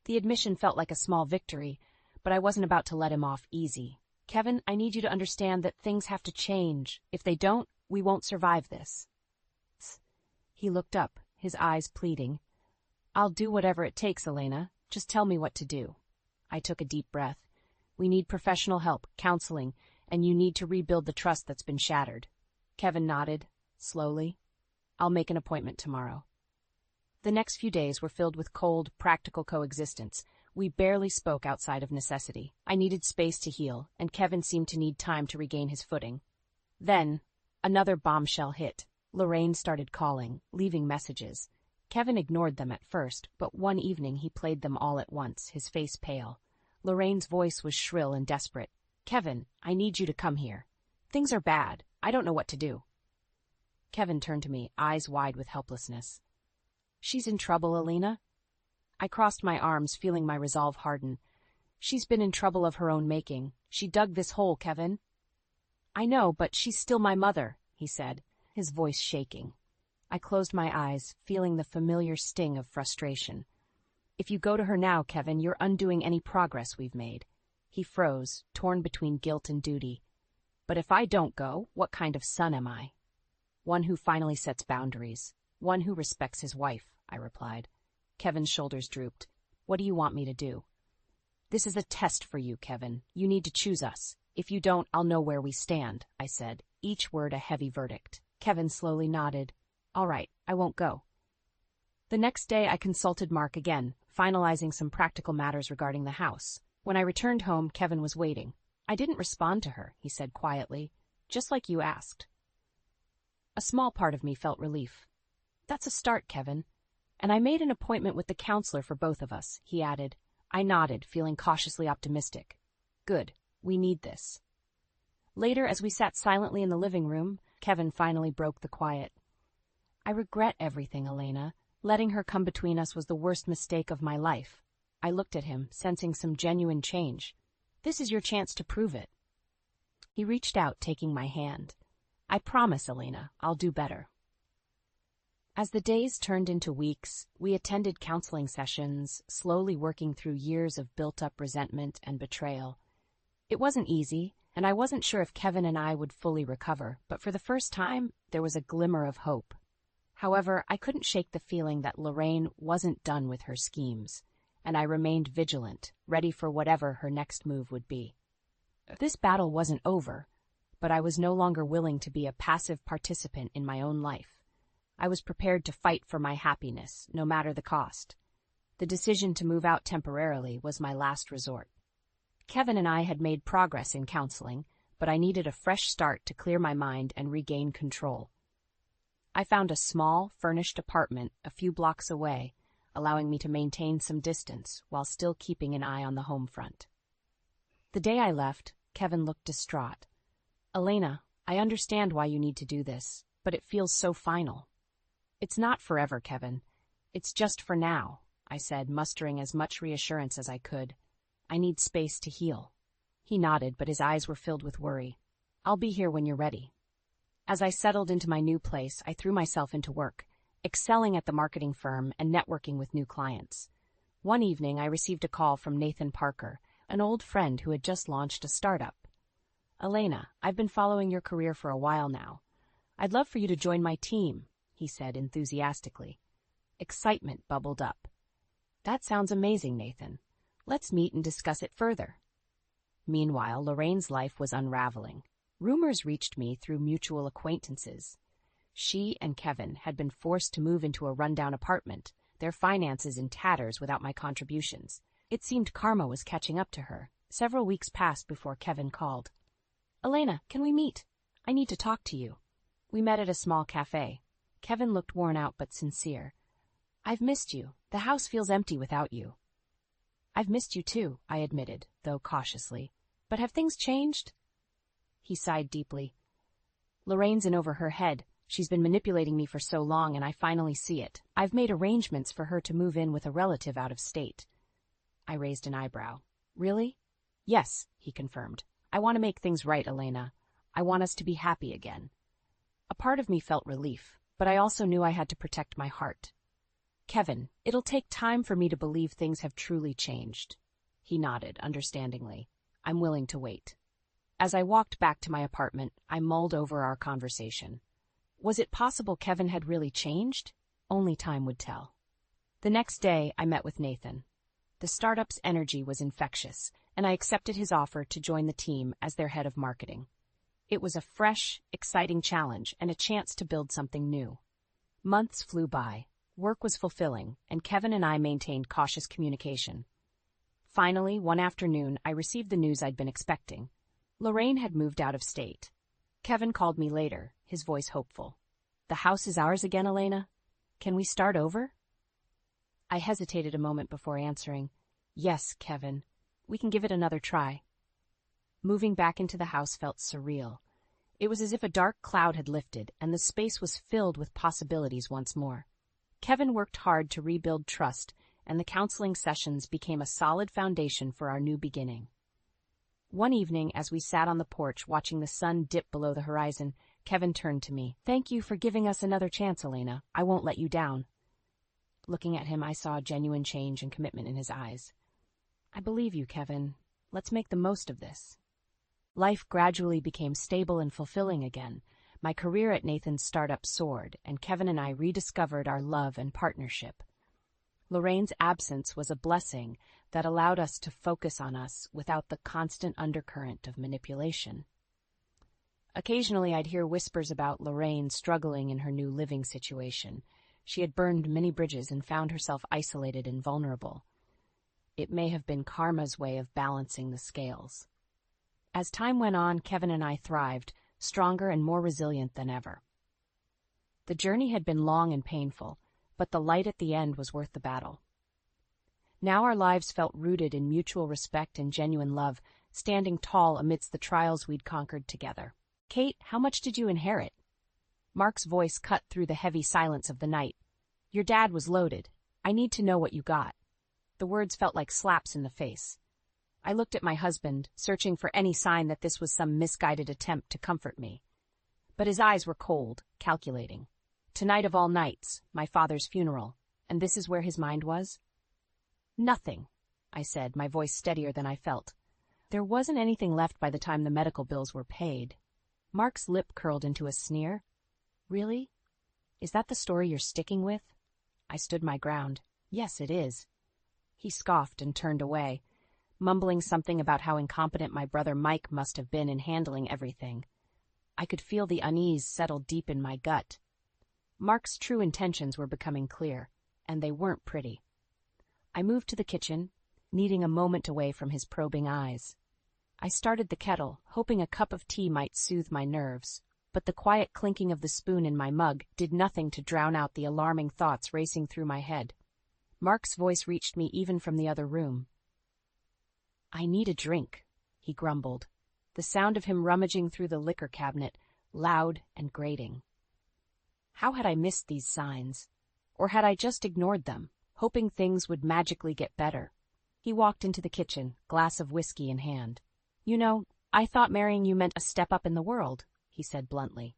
The admission felt like a small victory, but I wasn't about to let him off easy. Kevin, I need you to understand that things have to change. If they don't, we won't survive this. He looked up, his eyes pleading. I'll do whatever it takes, Elena. Just tell me what to do. I took a deep breath. We need professional help, counseling, and you need to rebuild the trust that's been shattered. Kevin nodded, slowly. I'll make an appointment tomorrow. The next few days were filled with cold, practical coexistence. We barely spoke outside of necessity. I needed space to heal, and Kevin seemed to need time to regain his footing. Then, another bombshell hit. Lorraine started calling, leaving messages. Kevin ignored them at first, but one evening he played them all at once, his face pale. Lorraine's voice was shrill and desperate. Kevin, I need you to come here. Things are bad. I don't know what to do. Kevin turned to me, eyes wide with helplessness. She's in trouble, Elena? I crossed my arms, feeling my resolve harden. She's been in trouble of her own making. She dug this hole, Kevin. I know, but she's still my mother, he said, his voice shaking. I closed my eyes, feeling the familiar sting of frustration. If you go to her now, Kevin, you're undoing any progress we've made. He froze, torn between guilt and duty. But if I don't go, what kind of son am I? One who finally sets boundaries. One who respects his wife, I replied. Kevin's shoulders drooped. What do you want me to do? This is a test for you, Kevin. You need to choose us. If you don't, I'll know where we stand, I said, each word a heavy verdict. Kevin slowly nodded. All right, I won't go. The next day I consulted Mark again, finalizing some practical matters regarding the house. When I returned home, Kevin was waiting. I didn't respond to her, he said quietly, just like you asked. A small part of me felt relief. That's a start, Kevin. And I made an appointment with the counselor for both of us, he added. I nodded, feeling cautiously optimistic. Good, we need this. Later, as we sat silently in the living room, Kevin finally broke the quiet. I regret everything, Elena. Letting her come between us was the worst mistake of my life. I looked at him, sensing some genuine change. This is your chance to prove it. He reached out, taking my hand. I promise, Elena, I'll do better. As the days turned into weeks, we attended counseling sessions, slowly working through years of built-up resentment and betrayal. It wasn't easy, and I wasn't sure if Kevin and I would fully recover, but for the first time, there was a glimmer of hope. However, I couldn't shake the feeling that Lorraine wasn't done with her schemes, and I remained vigilant, ready for whatever her next move would be. This battle wasn't over, but I was no longer willing to be a passive participant in my own life. I was prepared to fight for my happiness, no matter the cost. The decision to move out temporarily was my last resort. Kevin and I had made progress in counseling, but I needed a fresh start to clear my mind and regain control. I found a small, furnished apartment a few blocks away, allowing me to maintain some distance while still keeping an eye on the home front. The day I left, Kevin looked distraught. Elena, I understand why you need to do this, but it feels so final. It's not forever, Kevin. It's just for now, I said, mustering as much reassurance as I could. I need space to heal. He nodded, but his eyes were filled with worry. I'll be here when you're ready. As I settled into my new place, I threw myself into work, excelling at the marketing firm and networking with new clients. One evening, I received a call from Nathan Parker, an old friend who had just launched a startup. Elena, I've been following your career for a while now. I'd love for you to join my team, he said enthusiastically. Excitement bubbled up. That sounds amazing, Nathan. Let's meet and discuss it further. Meanwhile, Lorraine's life was unraveling. Rumors reached me through mutual acquaintances. She and Kevin had been forced to move into a rundown apartment, their finances in tatters without my contributions. It seemed karma was catching up to her. Several weeks passed before Kevin called. Elena, can we meet? I need to talk to you. We met at a small cafe. Kevin looked worn out but sincere. I've missed you. The house feels empty without you. I've missed you too, I admitted, though cautiously. But have things changed? He sighed deeply. Lorraine's in over her head. She's been manipulating me for so long, and I finally see it. I've made arrangements for her to move in with a relative out of state. I raised an eyebrow. Really? Yes, he confirmed. I want to make things right, Elena. I want us to be happy again. A part of me felt relief, but I also knew I had to protect my heart. Kevin, it'll take time for me to believe things have truly changed. He nodded, understandingly. I'm willing to wait. As I walked back to my apartment, I mulled over our conversation. Was it possible Kevin had really changed? Only time would tell. The next day, I met with Nathan. The startup's energy was infectious, and I accepted his offer to join the team as their head of marketing. It was a fresh, exciting challenge and a chance to build something new. Months flew by. Work was fulfilling, and Kevin and I maintained cautious communication. Finally, one afternoon, I received the news I'd been expecting. Lorraine had moved out of state. Kevin called me later, his voice hopeful. The house is ours again, Elena? Can we start over? I hesitated a moment before answering. Yes, Kevin. We can give it another try. Moving back into the house felt surreal. It was as if a dark cloud had lifted, and the space was filled with possibilities once more. Kevin worked hard to rebuild trust, and the counseling sessions became a solid foundation for our new beginning. One evening, as we sat on the porch watching the sun dip below the horizon, Kevin turned to me. Thank you for giving us another chance, Elena. I won't let you down. Looking at him, I saw genuine change and commitment in his eyes. I believe you, Kevin. Let's make the most of this. Life gradually became stable and fulfilling again. My career at Nathan's startup soared, and Kevin and I rediscovered our love and partnership. Lorraine's absence was a blessing that allowed us to focus on us without the constant undercurrent of manipulation. Occasionally, I'd hear whispers about Lorraine struggling in her new living situation. She had burned many bridges and found herself isolated and vulnerable. It may have been karma's way of balancing the scales. As time went on, Kevin and I thrived, stronger and more resilient than ever. The journey had been long and painful, but the light at the end was worth the battle. Now our lives felt rooted in mutual respect and genuine love, standing tall amidst the trials we'd conquered together. Kate, how much did you inherit? Mark's voice cut through the heavy silence of the night. Your dad was loaded. I need to know what you got. The words felt like slaps in the face. I looked at my husband, searching for any sign that this was some misguided attempt to comfort me. But his eyes were cold, calculating. Tonight of all nights, my father's funeral, and this is where his mind was? Nothing, I said, my voice steadier than I felt. There wasn't anything left by the time the medical bills were paid. Mark's lip curled into a sneer. Really? Is that the story you're sticking with? I stood my ground. Yes, it is. He scoffed and turned away, mumbling something about how incompetent my brother Mike must have been in handling everything. I could feel the unease settle deep in my gut. Mark's true intentions were becoming clear, and they weren't pretty. I moved to the kitchen, needing a moment away from his probing eyes. I started the kettle, hoping a cup of tea might soothe my nerves, but the quiet clinking of the spoon in my mug did nothing to drown out the alarming thoughts racing through my head. Mark's voice reached me even from the other room. I need a drink, he grumbled, the sound of him rummaging through the liquor cabinet, loud and grating. How had I missed these signs? Or had I just ignored them, hoping things would magically get better? He walked into the kitchen, glass of whiskey in hand. You know, I thought marrying you meant a step up in the world, he said bluntly.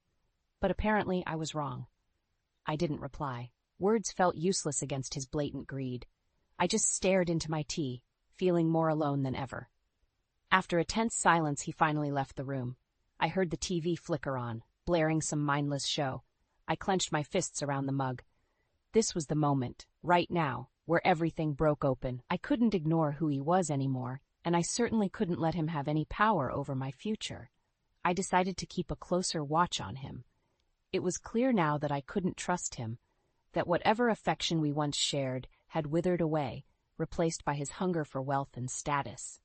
But apparently I was wrong. I didn't reply. Words felt useless against his blatant greed. I just stared into my tea, feeling more alone than ever. After a tense silence, he finally left the room. I heard the TV flicker on, blaring some mindless show. I clenched my fists around the mug. This was the moment, right now, where everything broke open. I couldn't ignore who he was anymore, and I certainly couldn't let him have any power over my future. I decided to keep a closer watch on him. It was clear now that I couldn't trust him, that whatever affection we once shared had withered away, replaced by his hunger for wealth and status.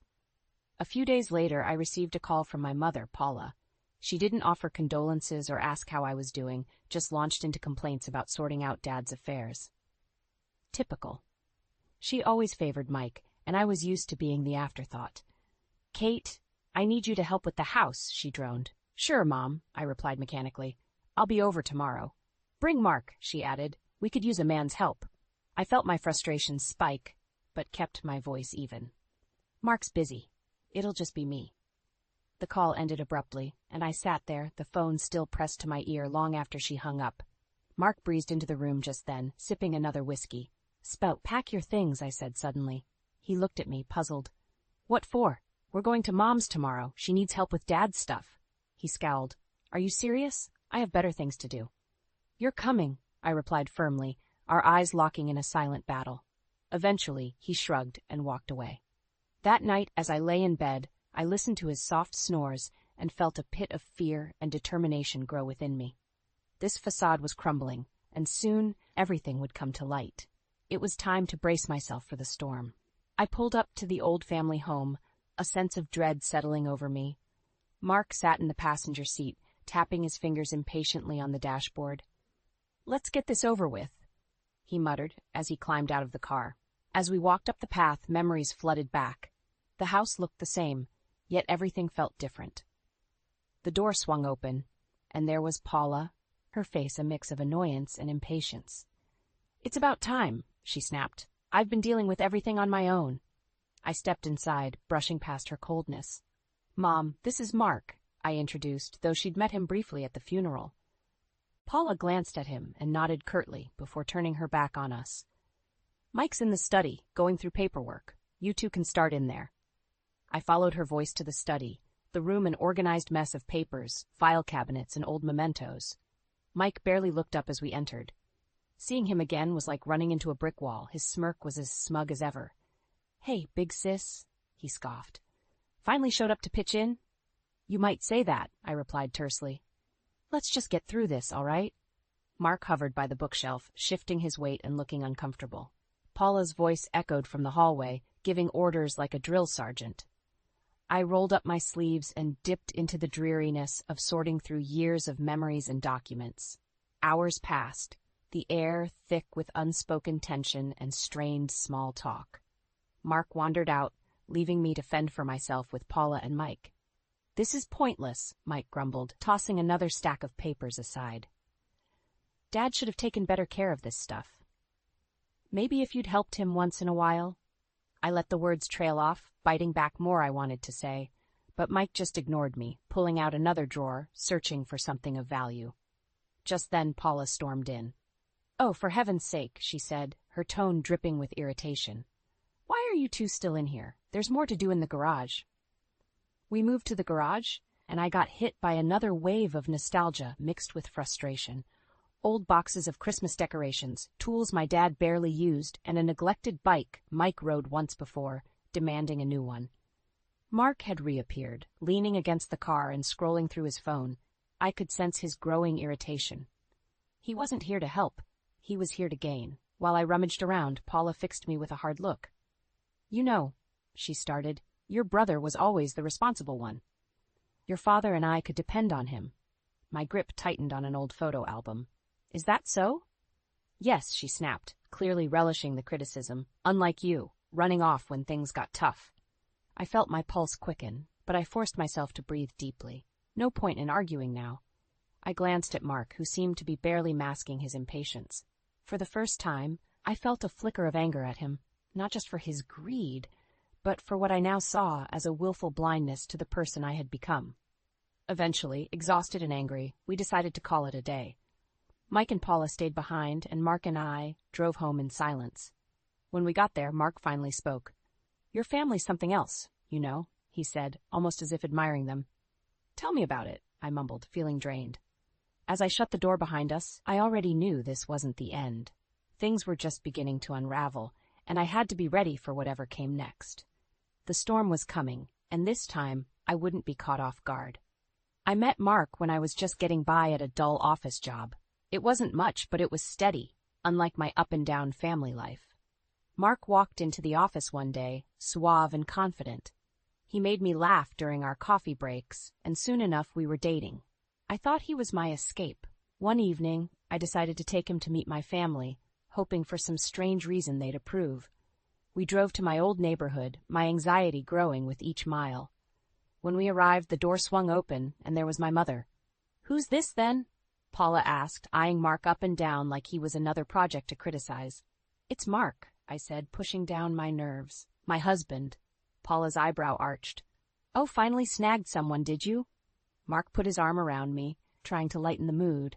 A few days later, I received a call from my mother, Paula. She didn't offer condolences or ask how I was doing, just launched into complaints about sorting out Dad's affairs. Typical. She always favored Mike, and I was used to being the afterthought. Kate, I need you to help with the house, she droned. Sure, Mom, I replied mechanically. I'll be over tomorrow. Bring Mark, she added. We could use a man's help. I felt my frustration spike, but kept my voice even. Mark's busy. It'll just be me. The call ended abruptly, and I sat there, the phone still pressed to my ear long after she hung up. Mark breezed into the room just then, sipping another whiskey. "Spout, pack your things," I said suddenly. He looked at me, puzzled. "What for? We're going to Mom's tomorrow. She needs help with Dad's stuff." He scowled. "Are you serious? I have better things to do." "You're coming," I replied firmly, our eyes locking in a silent battle. Eventually, he shrugged and walked away. That night, as I lay in bed, I listened to his soft snores and felt a pit of fear and determination grow within me. This facade was crumbling, and soon everything would come to light. It was time to brace myself for the storm. I pulled up to the old family home, a sense of dread settling over me. Mark sat in the passenger seat, tapping his fingers impatiently on the dashboard. "Let's get this over with," he muttered as he climbed out of the car. As we walked up the path, memories flooded back. The house looked the same, yet everything felt different. The door swung open, and there was Paula, her face a mix of annoyance and impatience. "It's about time," she snapped. "I've been dealing with everything on my own." I stepped inside, brushing past her coldness. "Mom, this is Mark," I introduced, though she'd met him briefly at the funeral. Paula glanced at him and nodded curtly before turning her back on us. "Mike's in the study, going through paperwork. You two can start in there." I followed her voice to the study, the room an organized mess of papers, file cabinets, and old mementos. Mike barely looked up as we entered. Seeing him again was like running into a brick wall. His smirk was as smug as ever. "Hey, big sis," he scoffed. "Finally showed up to pitch in?" "You might say that," I replied tersely. "Let's just get through this, all right?" Mark hovered by the bookshelf, shifting his weight and looking uncomfortable. Paula's voice echoed from the hallway, giving orders like a drill sergeant. I rolled up my sleeves and dipped into the dreariness of sorting through years of memories and documents. Hours passed, the air thick with unspoken tension and strained small talk. Mark wandered out, leaving me to fend for myself with Paula and Mike. "This is pointless," Mike grumbled, tossing another stack of papers aside. "Dad should have taken better care of this stuff." "Maybe if you'd helped him once in a while." I let the words trail off, biting back more I wanted to say, but Mike just ignored me, pulling out another drawer, searching for something of value. Just then Paula stormed in. "Oh, for heaven's sake," she said, her tone dripping with irritation. "Why are you two still in here? There's more to do in the garage." We moved to the garage, and I got hit by another wave of nostalgia mixed with frustration. Old boxes of Christmas decorations, tools my dad barely used, and a neglected bike Mike rode once before, demanding a new one. Mark had reappeared, leaning against the car and scrolling through his phone. I could sense his growing irritation. He wasn't here to help. He was here to gain. While I rummaged around, Paula fixed me with a hard look. "You know," she started, "your brother was always the responsible one. Your father and I could depend on him." My grip tightened on an old photo album. "Is that so?" "Yes," she snapped, clearly relishing the criticism. "Unlike you, running off when things got tough." I felt my pulse quicken, but I forced myself to breathe deeply. No point in arguing now. I glanced at Mark, who seemed to be barely masking his impatience. For the first time, I felt a flicker of anger at him, not just for his greed, but for what I now saw as a willful blindness to the person I had become. Eventually, exhausted and angry, we decided to call it a day. Mike and Paula stayed behind, and Mark and I drove home in silence. When we got there, Mark finally spoke. "Your family's something else, you know," he said, almost as if admiring them. "Tell me about it," I mumbled, feeling drained. As I shut the door behind us, I already knew this wasn't the end. Things were just beginning to unravel, and I had to be ready for whatever came next. The storm was coming, and this time I wouldn't be caught off guard. I met Mark when I was just getting by at a dull office job. It wasn't much, but it was steady, unlike my up-and-down family life. Mark walked into the office one day, suave and confident. He made me laugh during our coffee breaks, and soon enough we were dating. I thought he was my escape. One evening, I decided to take him to meet my family, hoping for some strange reason they'd approve. We drove to my old neighborhood, my anxiety growing with each mile. When we arrived, the door swung open, and there was my mother. "Who's this, then?" Paula asked, eyeing Mark up and down like he was another project to criticize. "It's Mark," I said, pushing down my nerves. "My husband." Paula's eyebrow arched. Oh, finally snagged someone, did you? Mark put his arm around me, trying to lighten the mood.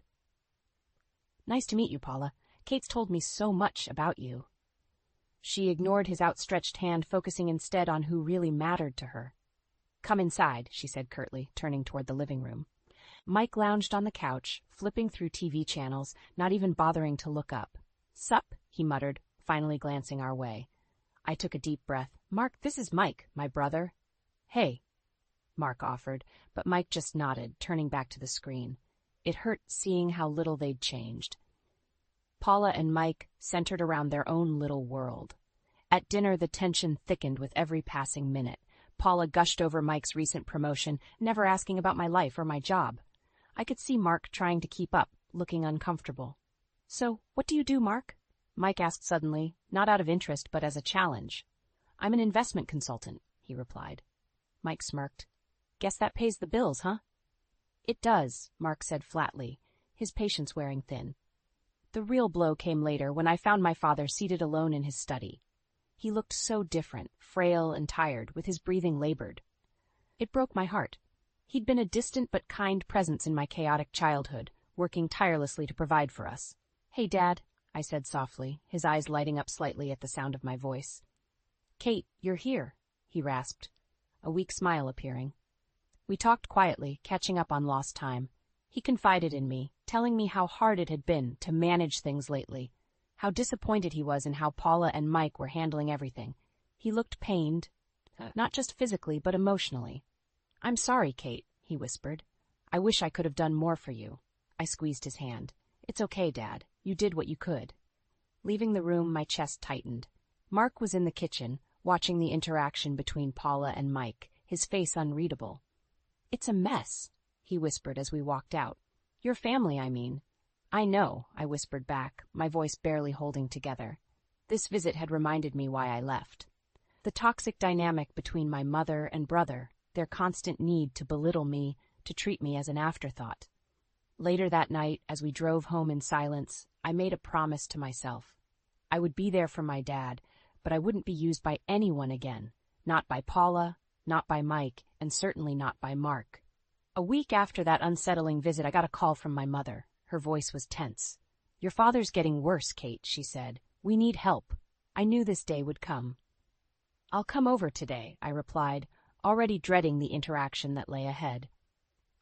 Nice to meet you, Paula. Kate's told me so much about you. She ignored his outstretched hand, focusing instead on who really mattered to her. Come inside, she said curtly, turning toward the living room. Mike lounged on the couch, flipping through TV channels, not even bothering to look up. Sup, he muttered, finally glancing our way. I took a deep breath. Mark, this is Mike, my brother. Hey, Mark offered, but Mike just nodded, turning back to the screen. It hurt seeing how little they'd changed. Paula and Mike centered around their own little world. At dinner, the tension thickened with every passing minute. Paula gushed over Mike's recent promotion, never asking about my life or my job. I could see Mark trying to keep up, looking uncomfortable. So, what do you do, Mark? Mike asked suddenly, not out of interest but as a challenge. I'm an investment consultant, he replied. Mike smirked. Guess that pays the bills, huh? It does, Mark said flatly, his patience wearing thin. The real blow came later when I found my father seated alone in his study. He looked so different, frail and tired, with his breathing labored. It broke my heart. He'd been a distant but kind presence in my chaotic childhood, working tirelessly to provide for us. Hey, Dad, I said softly, his eyes lighting up slightly at the sound of my voice. Kate, you're here, he rasped, a weak smile appearing. We talked quietly, catching up on lost time. He confided in me, telling me how hard it had been to manage things lately, how disappointed he was in how Paula and Mike were handling everything. He looked pained, not just physically but emotionally. I'm sorry, Kate, he whispered. I wish I could have done more for you. I squeezed his hand. It's okay, Dad. You did what you could. Leaving the room, my chest tightened. Mark was in the kitchen, watching the interaction between Paula and Mike, his face unreadable. It's a mess, he whispered as we walked out. Your family, I mean. I know, I whispered back, my voice barely holding together. This visit had reminded me why I left. The toxic dynamic between my mother and brother, their constant need to belittle me, to treat me as an afterthought. Later that night, as we drove home in silence, I made a promise to myself. I would be there for my dad, but I wouldn't be used by anyone again. Not by Paula, not by Mike, and certainly not by Mark. A week after that unsettling visit, I got a call from my mother. Her voice was tense. Your father's getting worse, Kate, she said. We need help. I knew this day would come. I'll come over today, I replied, already dreading the interaction that lay ahead.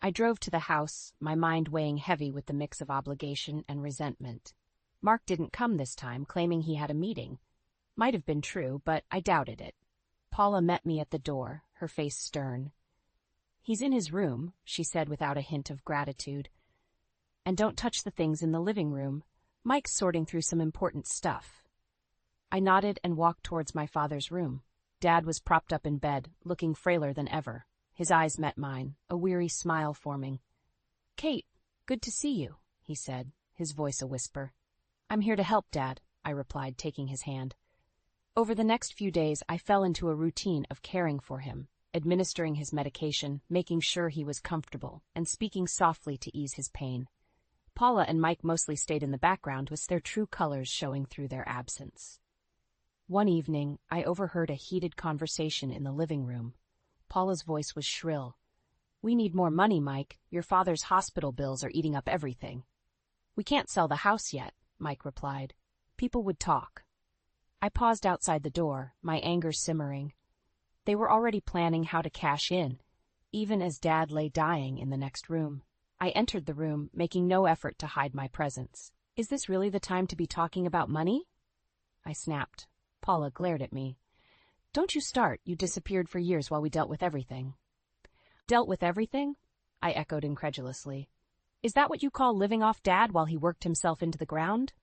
I drove to the house, my mind weighing heavy with the mix of obligation and resentment. Mark didn't come this time, claiming he had a meeting. Might have been true, but I doubted it. Paula met me at the door, her face stern. He's in his room, she said without a hint of gratitude. And don't touch the things in the living room. Mike's sorting through some important stuff. I nodded and walked towards my father's room. Dad was propped up in bed, looking frailer than ever. His eyes met mine, a weary smile forming. Kate, good to see you, he said, his voice a whisper. I'm here to help, Dad, I replied, taking his hand. Over the next few days, I fell into a routine of caring for him, administering his medication, making sure he was comfortable, and speaking softly to ease his pain. Paula and Mike mostly stayed in the background with their true colors showing through their absence. One evening, I overheard a heated conversation in the living room. Paula's voice was shrill. We need more money, Mike. Your father's hospital bills are eating up everything. We can't sell the house yet, Mike replied. People would talk. I paused outside the door, my anger simmering. They were already planning how to cash in, even as Dad lay dying in the next room. I entered the room, making no effort to hide my presence. Is this really the time to be talking about money? I snapped. Paula glared at me. Don't you start. You disappeared for years while we dealt with everything. Dealt with everything? I echoed incredulously. Is that what you call living off Dad while he worked himself into the ground?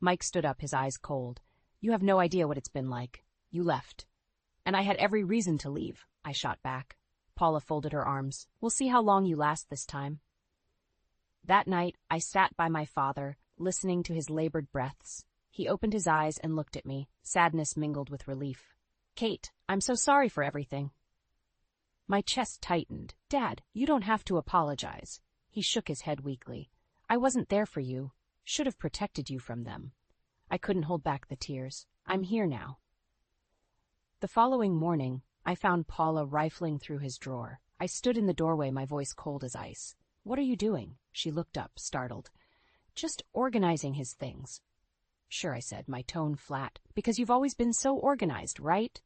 Mike stood up, his eyes cold. You have no idea what it's been like. You left. And I had every reason to leave, I shot back. Paula folded her arms. We'll see how long you last this time. That night, I sat by my father, listening to his labored breaths. He opened his eyes and looked at me, sadness mingled with relief. Kate, I'm so sorry for everything. My chest tightened. Dad, you don't have to apologize. He shook his head weakly. I wasn't there for you. Should have protected you from them. I couldn't hold back the tears. I'm here now. The following morning, I found Paula rifling through his drawer. I stood in the doorway, my voice cold as ice. "What are you doing?" She looked up, startled. "Just organizing his things." "Sure," I said, my tone flat. "Because you've always been so organized, right?"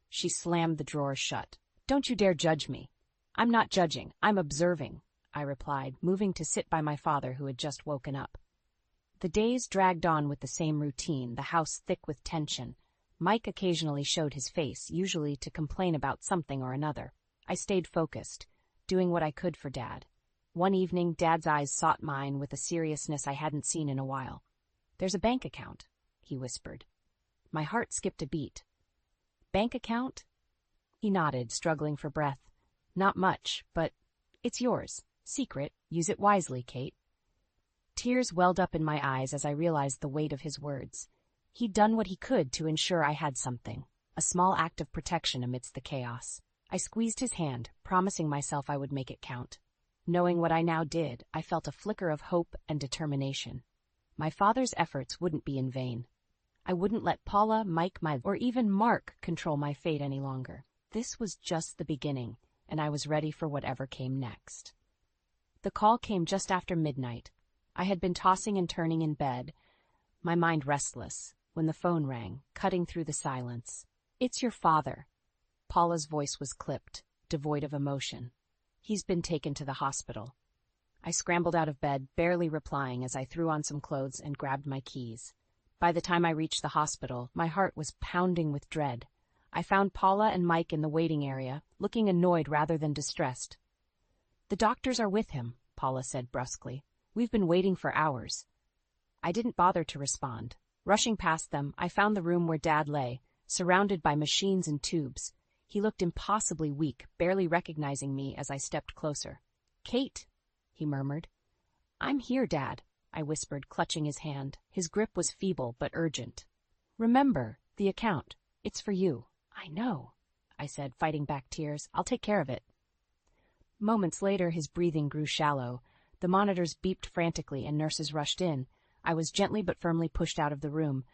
She slammed the drawer shut. "Don't you dare judge me." "I'm not judging, I'm observing," I replied, moving to sit by my father, who had just woken up. The days dragged on with the same routine, the house thick with tension. Mike occasionally showed his face, usually to complain about something or another. I stayed focused, doing what I could for Dad. One evening, Dad's eyes sought mine with a seriousness I hadn't seen in a while. "There's a bank account," he whispered. My heart skipped a beat. "Bank account?" He nodded, struggling for breath. "Not much, but it's yours. Secret. Use it wisely, Kate." Tears welled up in my eyes as I realized the weight of his words. He'd done what he could to ensure I had something, a small act of protection amidst the chaos. I squeezed his hand, promising myself I would make it count. Knowing what I now did, I felt a flicker of hope and determination. My father's efforts wouldn't be in vain. I wouldn't let Paula, Mike, or even Mark control my fate any longer. This was just the beginning, and I was ready for whatever came next. The call came just after midnight. I had been tossing and turning in bed, my mind restless, when the phone rang, cutting through the silence. "It's your father." Paula's voice was clipped, devoid of emotion. "He's been taken to the hospital." I scrambled out of bed, barely replying as I threw on some clothes and grabbed my keys. By the time I reached the hospital, my heart was pounding with dread. I found Paula and Mike in the waiting area, looking annoyed rather than distressed. "The doctors are with him," Paula said brusquely. "We've been waiting for hours." I didn't bother to respond. Rushing past them, I found the room where Dad lay, surrounded by machines and tubes. He looked impossibly weak, barely recognizing me as I stepped closer. "Kate," he murmured. "I'm here, Dad," I whispered, clutching his hand. His grip was feeble but urgent. "Remember, the account. It's for you." "I know," I said, fighting back tears. "I'll take care of it." Moments later, his breathing grew shallow. The monitors beeped frantically and nurses rushed in. I was gently but firmly pushed out of the room.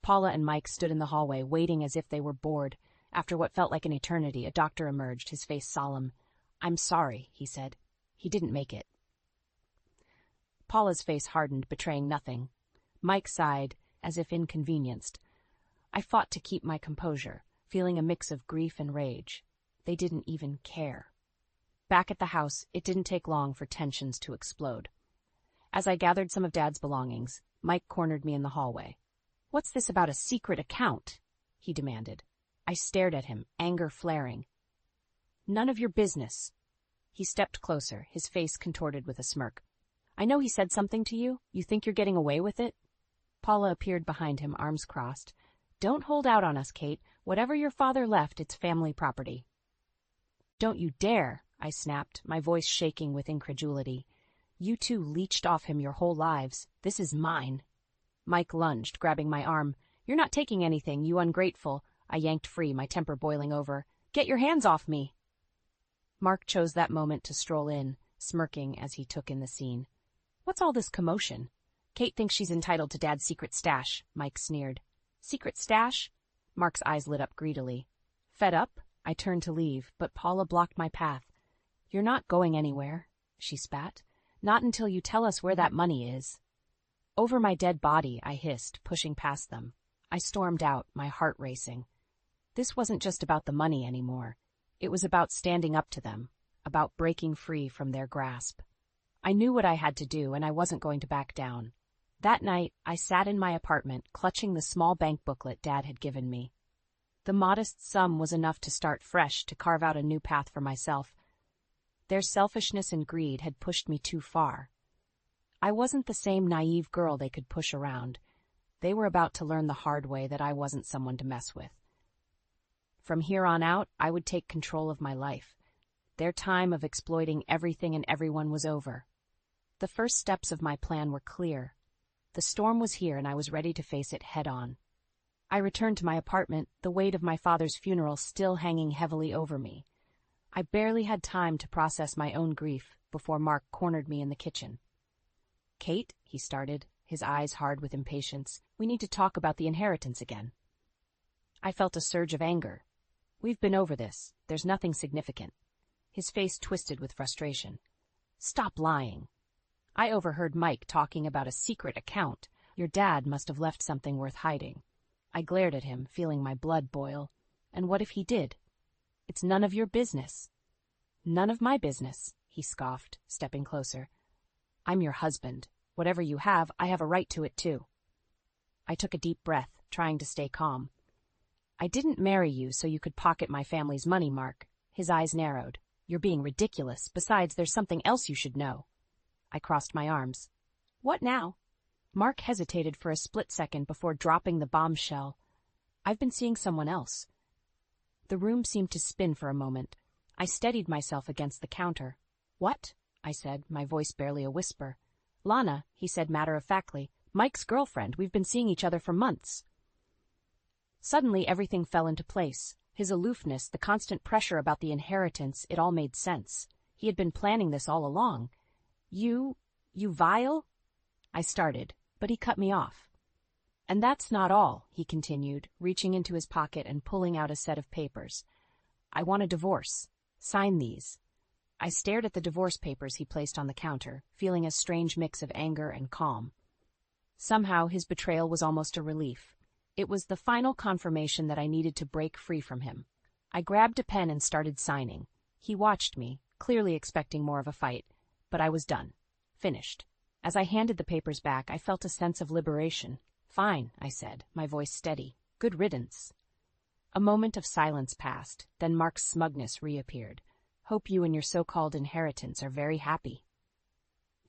Paula and Mike stood in the hallway, waiting as if they were bored. After what felt like an eternity, a doctor emerged, his face solemn. "I'm sorry," he said. "He didn't make it." Paula's face hardened, betraying nothing. Mike sighed, as if inconvenienced. I fought to keep my composure, feeling a mix of grief and rage. They didn't even care. Back at the house, it didn't take long for tensions to explode. As I gathered some of Dad's belongings, Mike cornered me in the hallway. "What's this about a secret account?" he demanded. I stared at him, anger flaring. "None of your business." He stepped closer, his face contorted with a smirk. "I know he said something to you. You think you're getting away with it?" Paula appeared behind him, arms crossed. "Don't hold out on us, Kate. Whatever your father left, it's family property." "Don't you dare," I snapped, my voice shaking with incredulity. "You two leeched off him your whole lives. This is mine." Mike lunged, grabbing my arm. "You're not taking anything, you ungrateful." I yanked free, my temper boiling over. "Get your hands off me!" Mark chose that moment to stroll in, smirking as he took in the scene. "What's all this commotion?" "Kate thinks she's entitled to Dad's secret stash," Mike sneered. "Secret stash?" Mark's eyes lit up greedily. Fed up, I turned to leave, but Paula blocked my path. "You're not going anywhere," she spat. "Not until you tell us where that money is." "Over my dead body," I hissed, pushing past them. I stormed out, my heart racing. This wasn't just about the money anymore. It was about standing up to them, about breaking free from their grasp. I knew what I had to do, and I wasn't going to back down. That night, I sat in my apartment, clutching the small bank booklet Dad had given me. The modest sum was enough to start fresh, to carve out a new path for myself. Their selfishness and greed had pushed me too far. I wasn't the same naive girl they could push around. They were about to learn the hard way that I wasn't someone to mess with. From here on out, I would take control of my life. Their time of exploiting everything and everyone was over. The first steps of my plan were clear. The storm was here, and I was ready to face it head-on. I returned to my apartment, the weight of my father's funeral still hanging heavily over me. I barely had time to process my own grief before Mark cornered me in the kitchen. "Kate," he started, his eyes hard with impatience, "we need to talk about the inheritance again." I felt a surge of anger. We've been over this. There's nothing significant. His face twisted with frustration. Stop lying. I overheard Mike talking about a secret account. Your dad must have left something worth hiding. I glared at him, feeling my blood boil. And what if he did? It's none of your business. None of my business, he scoffed, stepping closer. I'm your husband. Whatever you have, I have a right to it too. I took a deep breath, trying to stay calm. I didn't marry you so you could pocket my family's money, Mark. His eyes narrowed. You're being ridiculous. Besides, there's something else you should know. I crossed my arms. What now? Mark hesitated for a split second before dropping the bombshell. I've been seeing someone else. The room seemed to spin for a moment. I steadied myself against the counter. What? I said, my voice barely a whisper. Lana, he said matter-of-factly. Mike's girlfriend. We've been seeing each other for months. Suddenly everything fell into place. His aloofness, the constant pressure about the inheritance, it all made sense. He had been planning this all along. You vile? I started, but he cut me off. And that's not all, he continued, reaching into his pocket and pulling out a set of papers. I want a divorce. Sign these. I stared at the divorce papers he placed on the counter, feeling a strange mix of anger and calm. Somehow his betrayal was almost a relief. It was the final confirmation that I needed to break free from him. I grabbed a pen and started signing. He watched me, clearly expecting more of a fight, but I was done. Finished. As I handed the papers back, I felt a sense of liberation. Fine, I said, my voice steady. Good riddance. A moment of silence passed, then Mark's smugness reappeared. Hope you and your so-called inheritance are very happy.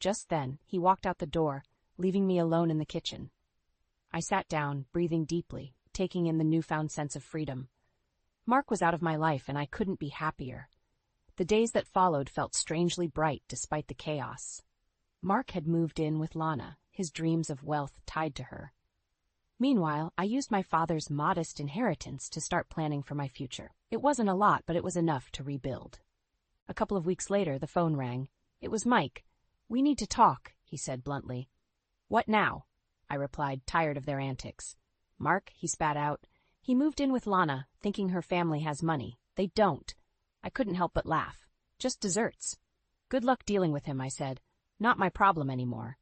Just then, he walked out the door, leaving me alone in the kitchen. I sat down, breathing deeply, taking in the newfound sense of freedom. Mark was out of my life, and I couldn't be happier. The days that followed felt strangely bright despite the chaos. Mark had moved in with Lana, his dreams of wealth tied to her. Meanwhile, I used my father's modest inheritance to start planning for my future. It wasn't a lot, but it was enough to rebuild. A couple of weeks later, the phone rang. It was Mike. We need to talk, he said bluntly. What now? I replied, tired of their antics. Mark, he spat out. He moved in with Lana, thinking her family has money. They don't. I couldn't help but laugh. Just desserts. Good luck dealing with him, I said. Not my problem anymore.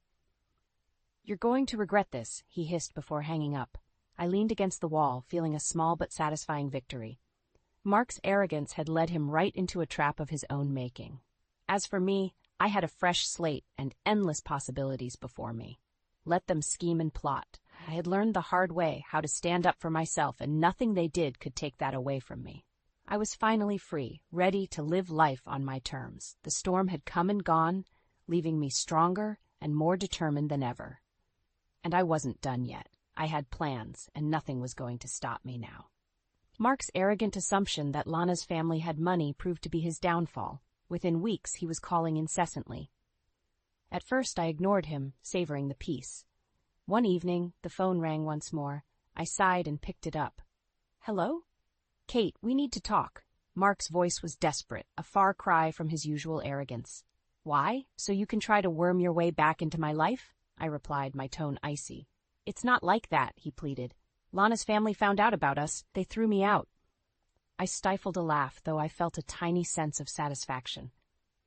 You're going to regret this, he hissed before hanging up. I leaned against the wall, feeling a small but satisfying victory. Mark's arrogance had led him right into a trap of his own making. As for me, I had a fresh slate and endless possibilities before me. Let them scheme and plot. I had learned the hard way how to stand up for myself, and nothing they did could take that away from me. I was finally free, ready to live life on my terms. The storm had come and gone, leaving me stronger and more determined than ever. And I wasn't done yet. I had plans, and nothing was going to stop me now. Mark's arrogant assumption that Lana's family had money proved to be his downfall. Within weeks, he was calling incessantly. At first, I ignored him, savoring the peace. One evening, the phone rang once more. I sighed and picked it up. Hello? Kate, we need to talk. Mark's voice was desperate, a far cry from his usual arrogance. Why? So you can try to worm your way back into my life? I replied, my tone icy. It's not like that, he pleaded. Lana's family found out about us. They threw me out. I stifled a laugh, though I felt a tiny sense of satisfaction.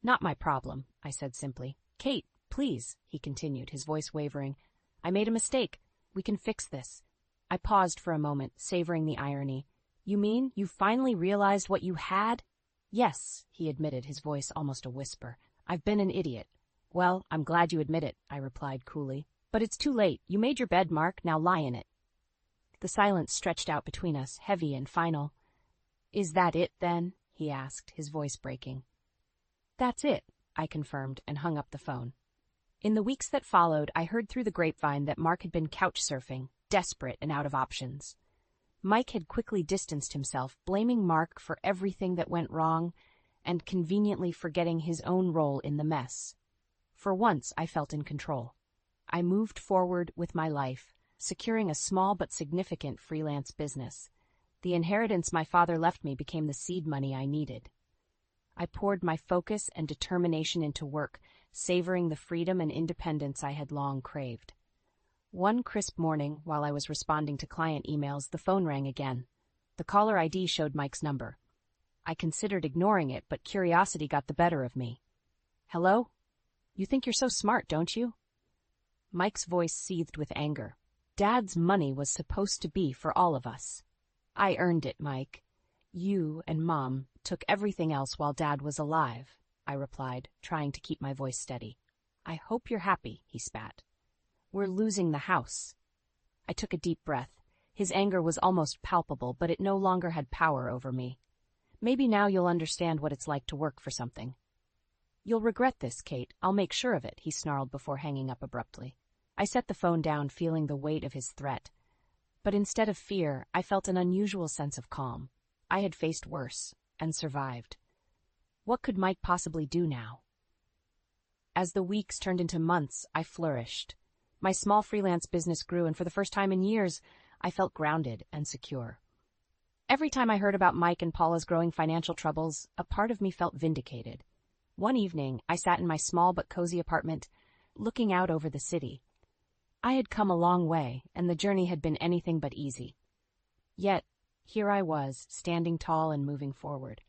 Not my problem, I said simply. Kate, please, he continued, his voice wavering. I made a mistake. We can fix this. I paused for a moment, savoring the irony. You mean you finally realized what you had? Yes, he admitted, his voice almost a whisper. I've been an idiot. Well, I'm glad you admit it, I replied coolly. But it's too late. You made your bed, Mark. Now lie in it. The silence stretched out between us, heavy and final. Is that it, then? He asked, his voice breaking. That's it, I confirmed and hung up the phone. In the weeks that followed, I heard through the grapevine that Mark had been couch surfing, desperate and out of options. Mike had quickly distanced himself, blaming Mark for everything that went wrong and conveniently forgetting his own role in the mess. For once, I felt in control. I moved forward with my life, securing a small but significant freelance business. The inheritance my father left me became the seed money I needed. I poured my focus and determination into work, savoring the freedom and independence I had long craved. One crisp morning, while I was responding to client emails, the phone rang again. The caller ID showed Mike's number. I considered ignoring it, but curiosity got the better of me. Hello? You think you're so smart, don't you? Mike's voice seethed with anger. Dad's money was supposed to be for all of us. I earned it, Mike. You and Mom took everything else while Dad was alive, I replied, trying to keep my voice steady. I hope you're happy, he spat. We're losing the house. I took a deep breath. His anger was almost palpable, but it no longer had power over me. Maybe now you'll understand what it's like to work for something. You'll regret this, Kate. I'll make sure of it, he snarled before hanging up abruptly. I set the phone down, feeling the weight of his threat. But instead of fear, I felt an unusual sense of calm. I had faced worse, and survived. What could Mike possibly do now? As the weeks turned into months, I flourished. My small freelance business grew, and for the first time in years, I felt grounded and secure. Every time I heard about Mike and Paula's growing financial troubles, a part of me felt vindicated. One evening, I sat in my small but cozy apartment, looking out over the city. I had come a long way, and the journey had been anything but easy. Yet, here I was, standing tall and moving forward.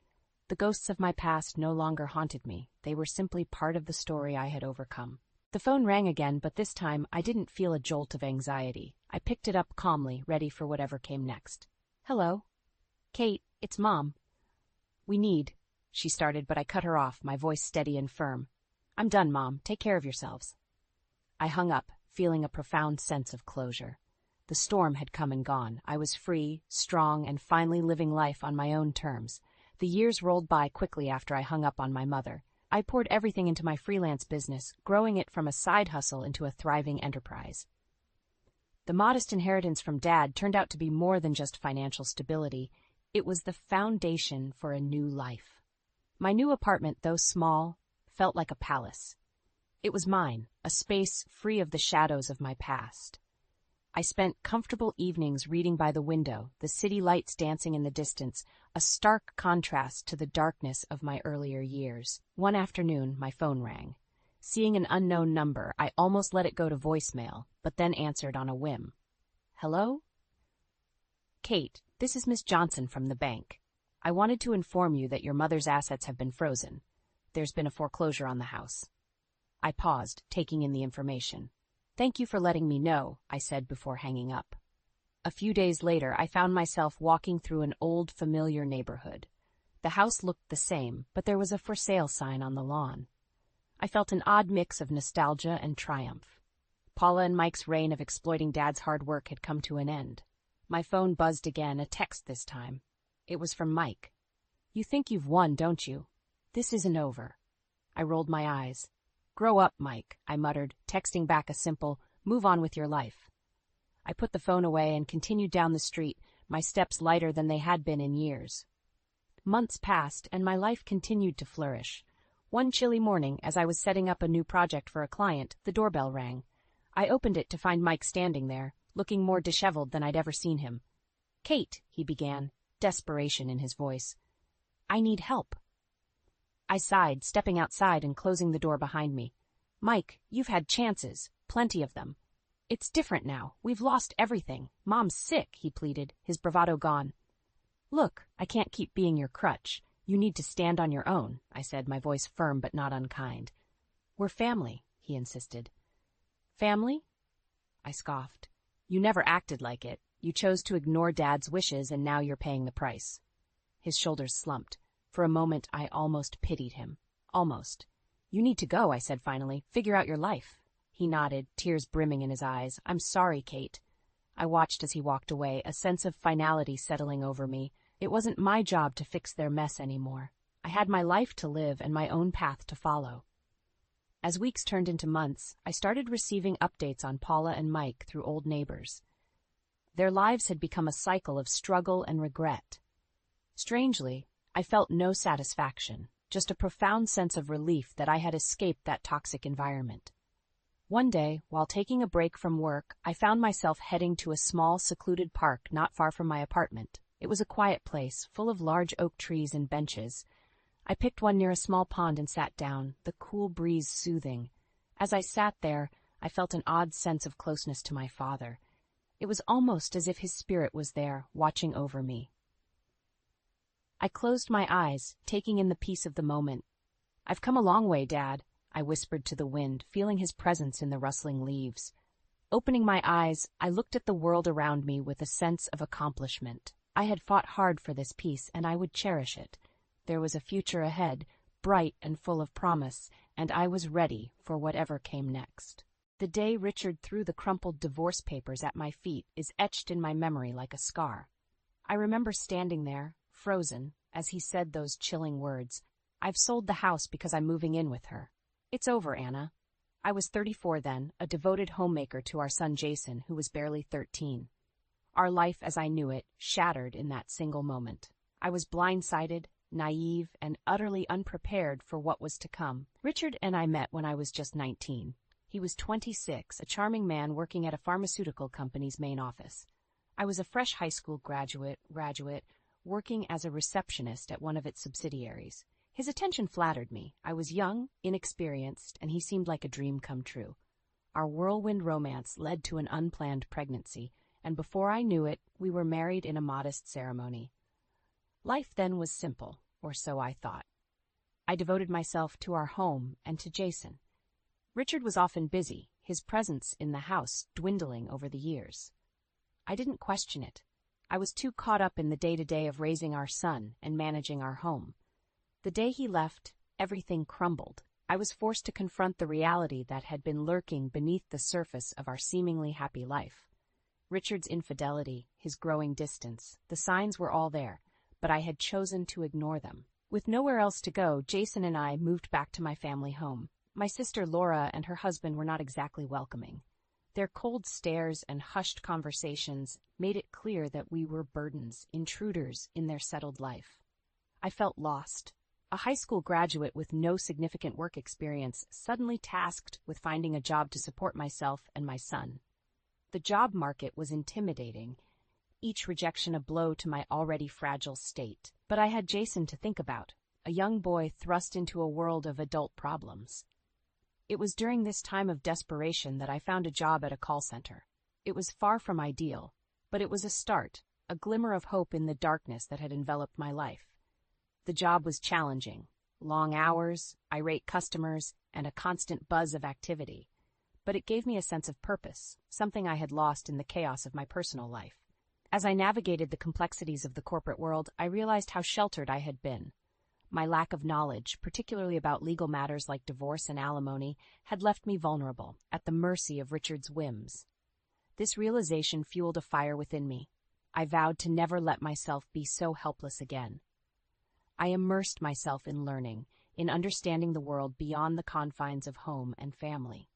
The ghosts of my past no longer haunted me. They were simply part of the story I had overcome. The phone rang again, but this time I didn't feel a jolt of anxiety. I picked it up calmly, ready for whatever came next. Hello? Kate, it's Mom. She started, but I cut her off, my voice steady and firm. I'm done, Mom. Take care of yourselves. I hung up, feeling a profound sense of closure. The storm had come and gone. I was free, strong, and finally living life on my own terms. The years rolled by quickly after I hung up on my mother. I poured everything into my freelance business, growing it from a side hustle into a thriving enterprise. The modest inheritance from Dad turned out to be more than just financial stability. It was the foundation for a new life. My new apartment, though small, felt like a palace. It was mine, a space free of the shadows of my past. I spent comfortable evenings reading by the window, the city lights dancing in the distance, a stark contrast to the darkness of my earlier years. One afternoon, my phone rang. Seeing an unknown number, I almost let it go to voicemail, but then answered on a whim. Hello? Kate, this is Miss Johnson from the bank. I wanted to inform you that your mother's assets have been frozen. There's been a foreclosure on the house. I paused, taking in the information. Thank you for letting me know, I said before hanging up. A few days later, I found myself walking through an old, familiar neighborhood. The house looked the same, but there was a for sale sign on the lawn. I felt an odd mix of nostalgia and triumph. Paula and Mike's reign of exploiting Dad's hard work had come to an end. My phone buzzed again, a text this time. It was from Mike. You think you've won, don't you? This isn't over. I rolled my eyes. Grow up, Mike, I muttered, texting back a simple, move on with your life. I put the phone away and continued down the street, my steps lighter than they had been in years. Months passed, and my life continued to flourish. One chilly morning, as I was setting up a new project for a client, the doorbell rang. I opened it to find Mike standing there, looking more disheveled than I'd ever seen him. Kate, he began, desperation in his voice. I need help. I sighed, stepping outside and closing the door behind me. Mike, you've had chances, plenty of them. It's different now. We've lost everything. Mom's sick, he pleaded, his bravado gone. Look, I can't keep being your crutch. You need to stand on your own, I said, my voice firm but not unkind. We're family, he insisted. Family? I scoffed. You never acted like it. You chose to ignore Dad's wishes, and now you're paying the price. His shoulders slumped. For a moment, I almost pitied him. Almost. You need to go, I said finally. Figure out your life. He nodded, tears brimming in his eyes. I'm sorry, Kate. I watched as he walked away, a sense of finality settling over me. It wasn't my job to fix their mess anymore. I had my life to live and my own path to follow. As weeks turned into months, I started receiving updates on Paula and Mike through old neighbors. Their lives had become a cycle of struggle and regret. Strangely, I felt no satisfaction, just a profound sense of relief that I had escaped that toxic environment. One day, while taking a break from work, I found myself heading to a small, secluded park not far from my apartment. It was a quiet place, full of large oak trees and benches. I picked one near a small pond and sat down, the cool breeze soothing. As I sat there, I felt an odd sense of closeness to my father. It was almost as if his spirit was there, watching over me. I closed my eyes, taking in the peace of the moment. "I've come a long way, Dad," I whispered to the wind, feeling his presence in the rustling leaves. Opening my eyes, I looked at the world around me with a sense of accomplishment. I had fought hard for this peace, and I would cherish it. There was a future ahead, bright and full of promise, and I was ready for whatever came next. The day Richard threw the crumpled divorce papers at my feet is etched in my memory like a scar. I remember standing there, frozen, as he said those chilling words, "I've sold the house because I'm moving in with her. It's over, Anna." I was 34 then, a devoted homemaker to our son Jason, who was barely 13. Our life as I knew it shattered in that single moment. I was blindsided, naive, and utterly unprepared for what was to come. Richard and I met when I was just 19. He was 26, a charming man working at a pharmaceutical company's main office. I was a fresh high school graduate, working as a receptionist at one of its subsidiaries. His attention flattered me. I was young, inexperienced, and he seemed like a dream come true. Our whirlwind romance led to an unplanned pregnancy, and before I knew it, we were married in a modest ceremony. Life then was simple, or so I thought. I devoted myself to our home and to Jason. Richard was often busy, his presence in the house dwindling over the years. I didn't question it. I was too caught up in the day-to-day of raising our son and managing our home. The day he left, everything crumbled. I was forced to confront the reality that had been lurking beneath the surface of our seemingly happy life. Richard's infidelity, his growing distance, the signs were all there, but I had chosen to ignore them. With nowhere else to go, Jason and I moved back to my family home. My sister Laura and her husband were not exactly welcoming. Their cold stares and hushed conversations made it clear that we were burdens, intruders in their settled life. I felt lost. A high school graduate with no significant work experience, suddenly tasked with finding a job to support myself and my son. The job market was intimidating, each rejection a blow to my already fragile state. But I had Jason to think about, a young boy thrust into a world of adult problems. It was during this time of desperation that I found a job at a call center. It was far from ideal, but it was a start, a glimmer of hope in the darkness that had enveloped my life. The job was challenging. Long hours, irate customers, and a constant buzz of activity. But it gave me a sense of purpose, something I had lost in the chaos of my personal life. As I navigated the complexities of the corporate world, I realized how sheltered I had been. My lack of knowledge, particularly about legal matters like divorce and alimony, had left me vulnerable, at the mercy of Richard's whims. This realization fueled a fire within me. I vowed to never let myself be so helpless again. I immersed myself in learning, in understanding the world beyond the confines of home and family.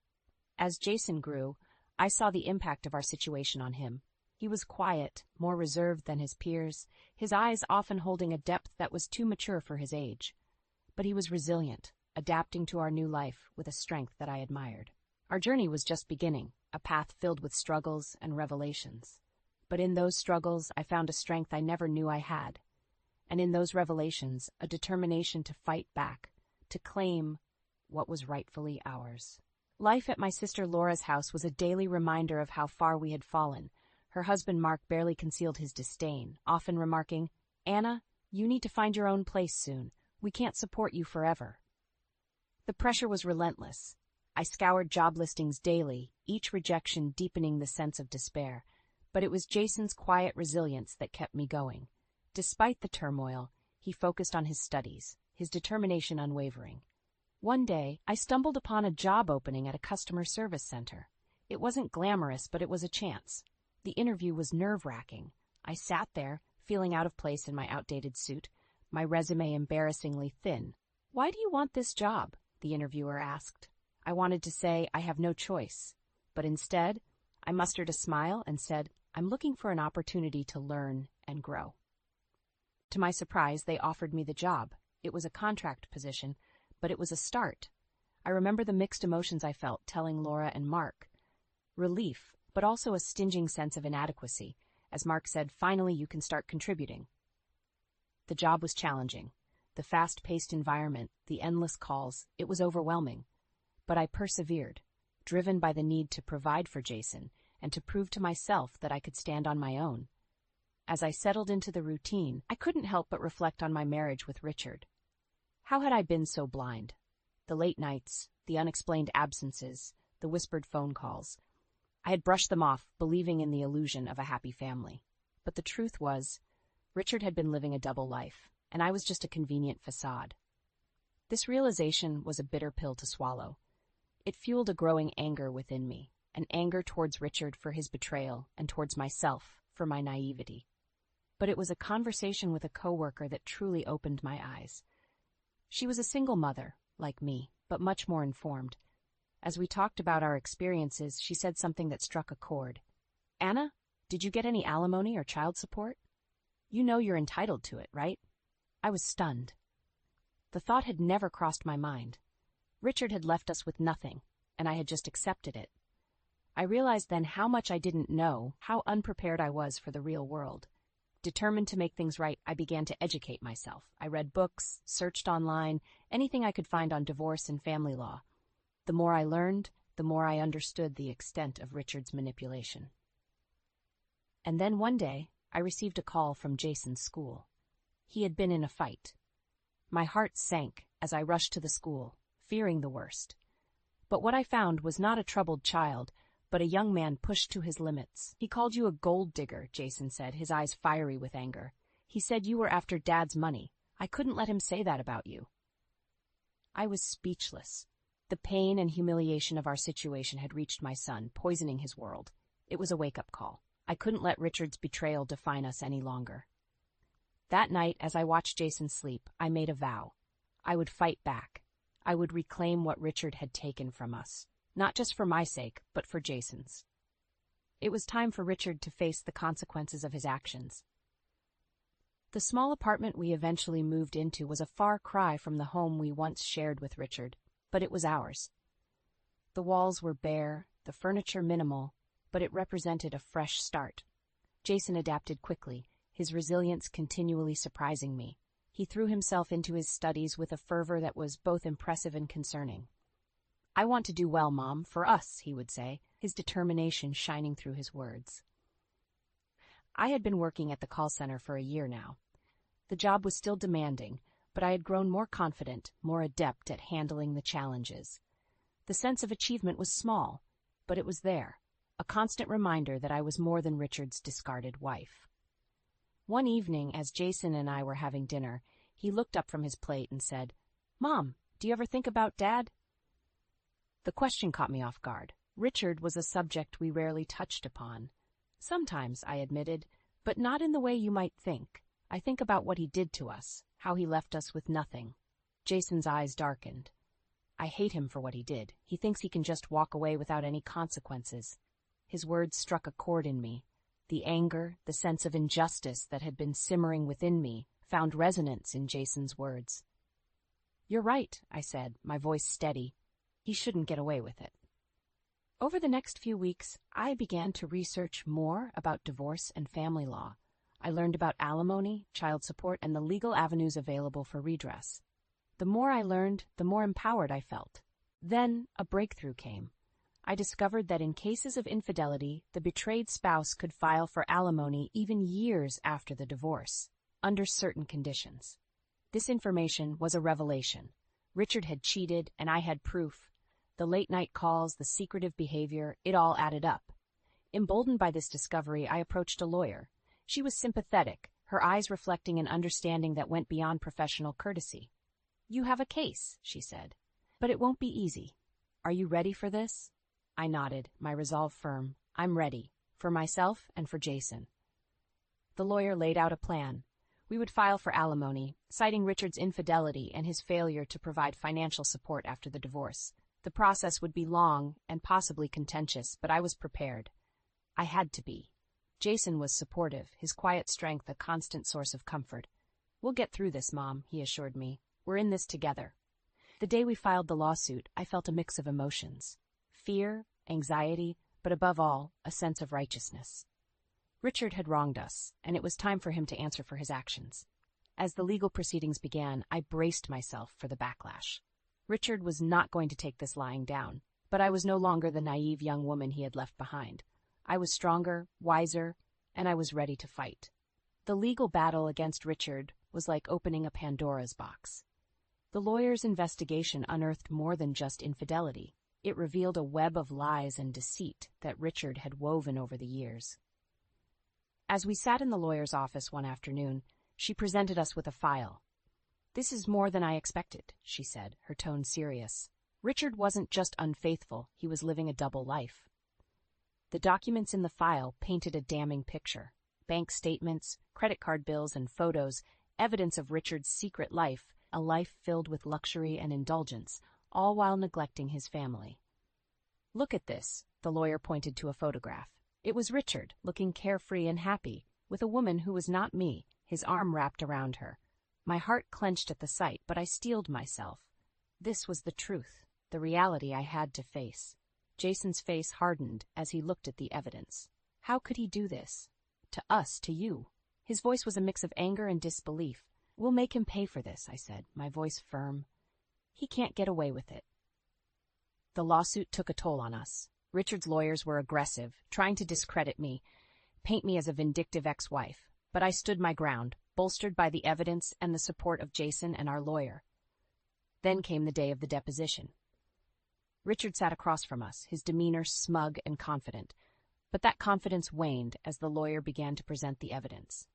As Jason grew, I saw the impact of our situation on him. He was quiet, more reserved than his peers, his eyes often holding a depth that was too mature for his age. But he was resilient, adapting to our new life with a strength that I admired. Our journey was just beginning, a path filled with struggles and revelations. But in those struggles, I found a strength I never knew I had. And in those revelations, a determination to fight back, to claim what was rightfully ours. Life at my sister Laura's house was a daily reminder of how far we had fallen. Her husband Mark barely concealed his disdain, often remarking, "Anna, you need to find your own place soon. We can't support you forever." The pressure was relentless. I scoured job listings daily, each rejection deepening the sense of despair. But it was Jason's quiet resilience that kept me going. Despite the turmoil, he focused on his studies, his determination unwavering. One day, I stumbled upon a job opening at a customer service center. It wasn't glamorous, but it was a chance. The interview was nerve-wracking. I sat there, feeling out of place in my outdated suit, my resume embarrassingly thin. "Why do you want this job?" the interviewer asked. I wanted to say, "I have no choice." But instead, I mustered a smile and said, "I'm looking for an opportunity to learn and grow." To my surprise, they offered me the job. It was a contract position, but it was a start. I remember the mixed emotions I felt telling Laura and Mark. Relief, but also a stinging sense of inadequacy, as Mark said, "Finally you can start contributing." The job was challenging. The fast-paced environment, the endless calls, it was overwhelming. But I persevered, driven by the need to provide for Jason and to prove to myself that I could stand on my own. As I settled into the routine, I couldn't help but reflect on my marriage with Richard. How had I been so blind? The late nights, the unexplained absences, the whispered phone calls. I had brushed them off, believing in the illusion of a happy family. But the truth was, Richard had been living a double life, and I was just a convenient facade. This realization was a bitter pill to swallow. It fueled a growing anger within me, an anger towards Richard for his betrayal and towards myself for my naivety. But it was a conversation with a coworker that truly opened my eyes. She was a single mother, like me, but much more informed. As we talked about our experiences, she said something that struck a chord. "Anna, did you get any alimony or child support? You know you're entitled to it, right?" I was stunned. The thought had never crossed my mind. Richard had left us with nothing, and I had just accepted it. I realized then how much I didn't know, how unprepared I was for the real world. Determined to make things right, I began to educate myself. I read books, searched online, anything I could find on divorce and family law. The more I learned, the more I understood the extent of Richard's manipulation. And then one day, I received a call from Jason's school. He had been in a fight. My heart sank as I rushed to the school, fearing the worst. But what I found was not a troubled child, but a young man pushed to his limits. "He called you a gold digger," Jason said, his eyes fiery with anger. "He said you were after Dad's money. I couldn't let him say that about you." I was speechless. The pain and humiliation of our situation had reached my son, poisoning his world. It was a wake-up call. I couldn't let Richard's betrayal define us any longer. That night, as I watched Jason sleep, I made a vow. I would fight back. I would reclaim what Richard had taken from us, not just for my sake, but for Jason's. It was time for Richard to face the consequences of his actions. The small apartment we eventually moved into was a far cry from the home we once shared with Richard, but it was ours. The walls were bare, the furniture minimal, but it represented a fresh start. Jason adapted quickly, his resilience continually surprising me. He threw himself into his studies with a fervor that was both impressive and concerning. "I want to do well, Mom, for us," he would say, his determination shining through his words. I had been working at the call center for a year now. The job was still demanding, but I had grown more confident, more adept at handling the challenges. The sense of achievement was small, but it was there, a constant reminder that I was more than Richard's discarded wife. One evening, as Jason and I were having dinner, he looked up from his plate and said, "Mom, do you ever think about Dad?" The question caught me off guard. Richard was a subject we rarely touched upon. "Sometimes," I admitted, "but not in the way you might think. I think about what he did to us, how he left us with nothing." Jason's eyes darkened. "I hate him for what he did. He thinks he can just walk away without any consequences." His words struck a chord in me. The anger, the sense of injustice that had been simmering within me, found resonance in Jason's words. "You're right," I said, my voice steady. "He shouldn't get away with it." Over the next few weeks, I began to research more about divorce and family law. I learned about alimony, child support, and the legal avenues available for redress. The more I learned, the more empowered I felt. Then a breakthrough came. I discovered that in cases of infidelity, the betrayed spouse could file for alimony even years after the divorce, under certain conditions. This information was a revelation. Richard had cheated, and I had proof. The late-night calls, the secretive behavior, it all added up. Emboldened by this discovery, I approached a lawyer. She was sympathetic, her eyes reflecting an understanding that went beyond professional courtesy. "You have a case," she said, "but it won't be easy. Are you ready for this?" I nodded, my resolve firm. "I'm ready, for myself and for Jason." The lawyer laid out a plan. We would file for alimony, citing Richard's infidelity and his failure to provide financial support after the divorce. The process would be long and possibly contentious, but I was prepared. I had to be. Jason was supportive, his quiet strength a constant source of comfort. "We'll get through this, Mom," he assured me. "We're in this together." The day we filed the lawsuit, I felt a mix of emotions. Fear, anxiety, but above all, a sense of righteousness. Richard had wronged us, and it was time for him to answer for his actions. As the legal proceedings began, I braced myself for the backlash. Richard was not going to take this lying down, but I was no longer the naive young woman he had left behind. I was stronger, wiser, and I was ready to fight. The legal battle against Richard was like opening a Pandora's box. The lawyer's investigation unearthed more than just infidelity. It revealed a web of lies and deceit that Richard had woven over the years. As we sat in the lawyer's office one afternoon, she presented us with a file. "This is more than I expected," she said, her tone serious. "Richard wasn't just unfaithful, he was living a double life." The documents in the file painted a damning picture. Bank statements, credit card bills, and photos, evidence of Richard's secret life, a life filled with luxury and indulgence, all while neglecting his family. "Look at this," the lawyer pointed to a photograph. It was Richard, looking carefree and happy, with a woman who was not me, his arm wrapped around her. My heart clenched at the sight, but I steeled myself. This was the truth, the reality I had to face. Jason's face hardened as he looked at the evidence. How could he do this? To us, to you. His voice was a mix of anger and disbelief. "We'll make him pay for this," I said, my voice firm. "He can't get away with it." The lawsuit took a toll on us. Richard's lawyers were aggressive, trying to discredit me, paint me as a vindictive ex-wife. But I stood my ground, bolstered by the evidence and the support of Jason and our lawyer. Then came the day of the deposition. Richard sat across from us, his demeanor smug and confident. But that confidence waned as the lawyer began to present the evidence.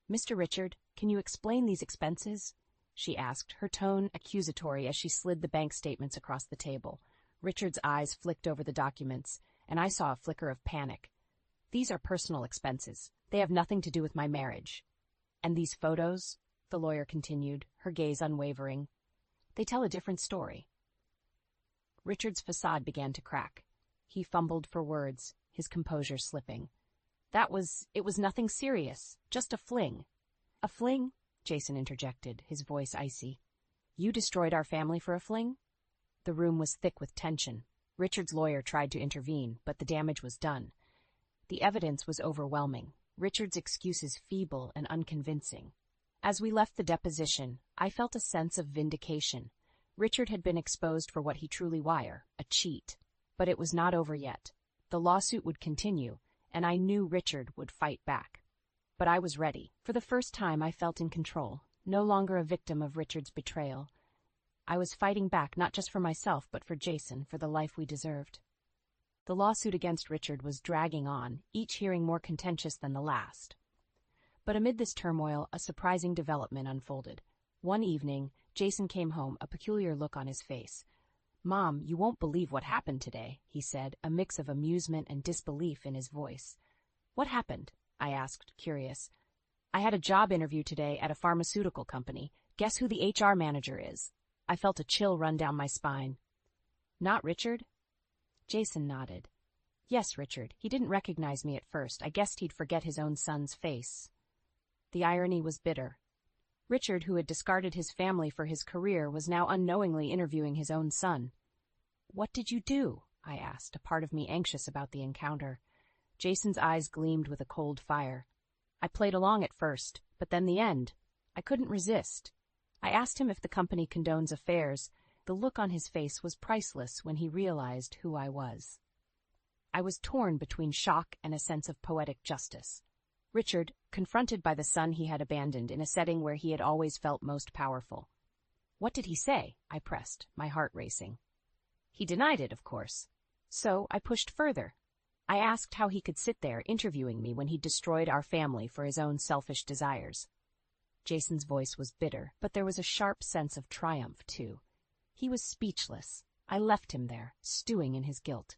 "Mr. Richard, can you explain these expenses?" she asked, her tone accusatory as she slid the bank statements across the table. Richard's eyes flicked over the documents, and I saw a flicker of panic. "These are personal expenses. They have nothing to do with my marriage." "And these photos," the lawyer continued, her gaze unwavering, "they tell a different story." Richard's facade began to crack. He fumbled for words, his composure slipping. It was nothing serious, just a fling." "A fling?" Jason interjected, his voice icy. "You destroyed our family for a fling?" The room was thick with tension. Richard's lawyer tried to intervene, but the damage was done. The evidence was overwhelming, Richard's excuses feeble and unconvincing. As we left the deposition, I felt a sense of vindication. Richard had been exposed for what he truly was, a cheat. But it was not over yet. The lawsuit would continue, and I knew Richard would fight back. But I was ready. For the first time, I felt in control, no longer a victim of Richard's betrayal. I was fighting back not just for myself, but for Jason, for the life we deserved. The lawsuit against Richard was dragging on, each hearing more contentious than the last. But amid this turmoil, a surprising development unfolded. One evening, Jason came home, a peculiar look on his face. "Mom, you won't believe what happened today," he said, a mix of amusement and disbelief in his voice. "What happened?" I asked, curious. "I had a job interview today at a pharmaceutical company. Guess who the HR manager is?" I felt a chill run down my spine. "Not Richard?" Jason nodded. "Yes, Richard. He didn't recognize me at first. I guessed he'd forget his own son's face." The irony was bitter. Richard, who had discarded his family for his career, was now unknowingly interviewing his own son. "What did you do?" I asked, a part of me anxious about the encounter. Jason's eyes gleamed with a cold fire. "I played along at first, but then the end. I couldn't resist. I asked him if the company condones affairs. The look on his face was priceless when he realized who I was. I was torn between shock and a sense of poetic justice. Richard, confronted by the son he had abandoned in a setting where he had always felt most powerful. "What did he say?" I pressed, my heart racing. "He denied it, of course. So I pushed further. I asked how he could sit there interviewing me when he destroyed our family for his own selfish desires." Jason's voice was bitter, but there was a sharp sense of triumph, too. He was speechless. I left him there, stewing in his guilt.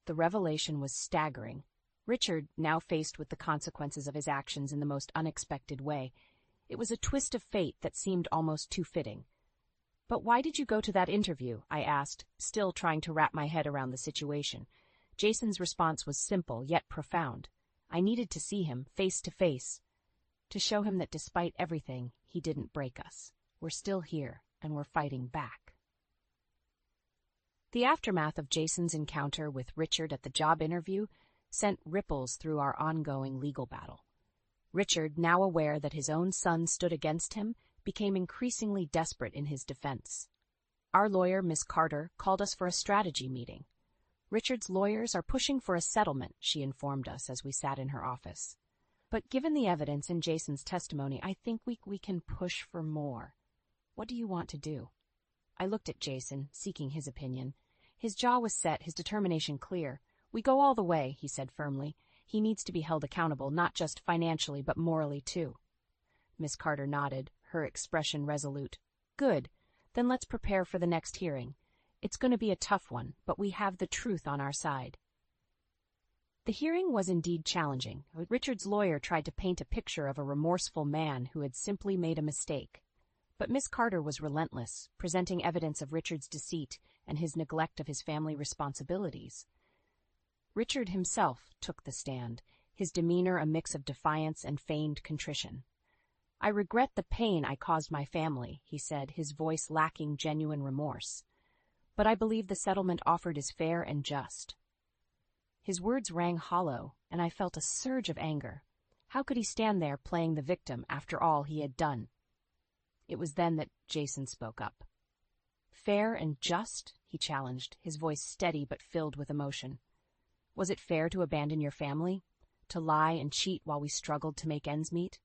The revelation was staggering. Richard, now faced with the consequences of his actions in the most unexpected way. It was a twist of fate that seemed almost too fitting. "But why did you go to that interview?" I asked, still trying to wrap my head around the situation. Jason's response was simple, yet profound. I needed to see him, face to face, to show him that despite everything, he didn't break us. We're still here, and we're fighting back. The aftermath of Jason's encounter with Richard at the job interview sent ripples through our ongoing legal battle. Richard, now aware that his own son stood against him, became increasingly desperate in his defense. Our lawyer, Miss Carter, called us for a strategy meeting. "Richard's lawyers are pushing for a settlement," she informed us as we sat in her office. But given the evidence in Jason's testimony, I think we can push for more. What do you want to do? I looked at Jason, seeking his opinion. His jaw was set, his determination clear. We go all the way, he said firmly. He needs to be held accountable, not just financially, but morally too. Miss Carter nodded, her expression resolute. Good. Then let's prepare for the next hearing. It's going to be a tough one, but we have the truth on our side. The hearing was indeed challenging. Richard's lawyer tried to paint a picture of a remorseful man who had simply made a mistake. But Miss Carter was relentless, presenting evidence of Richard's deceit and his neglect of his family responsibilities. Richard himself took the stand, his demeanor a mix of defiance and feigned contrition. I regret the pain I caused my family, he said, his voice lacking genuine remorse. But I believe the settlement offered is fair and just. His words rang hollow, and I felt a surge of anger. How could he stand there playing the victim after all he had done? It was then that Jason spoke up. Fair and just? He challenged, his voice steady but filled with emotion. Was it fair to abandon your family? To lie and cheat while we struggled to make ends meet?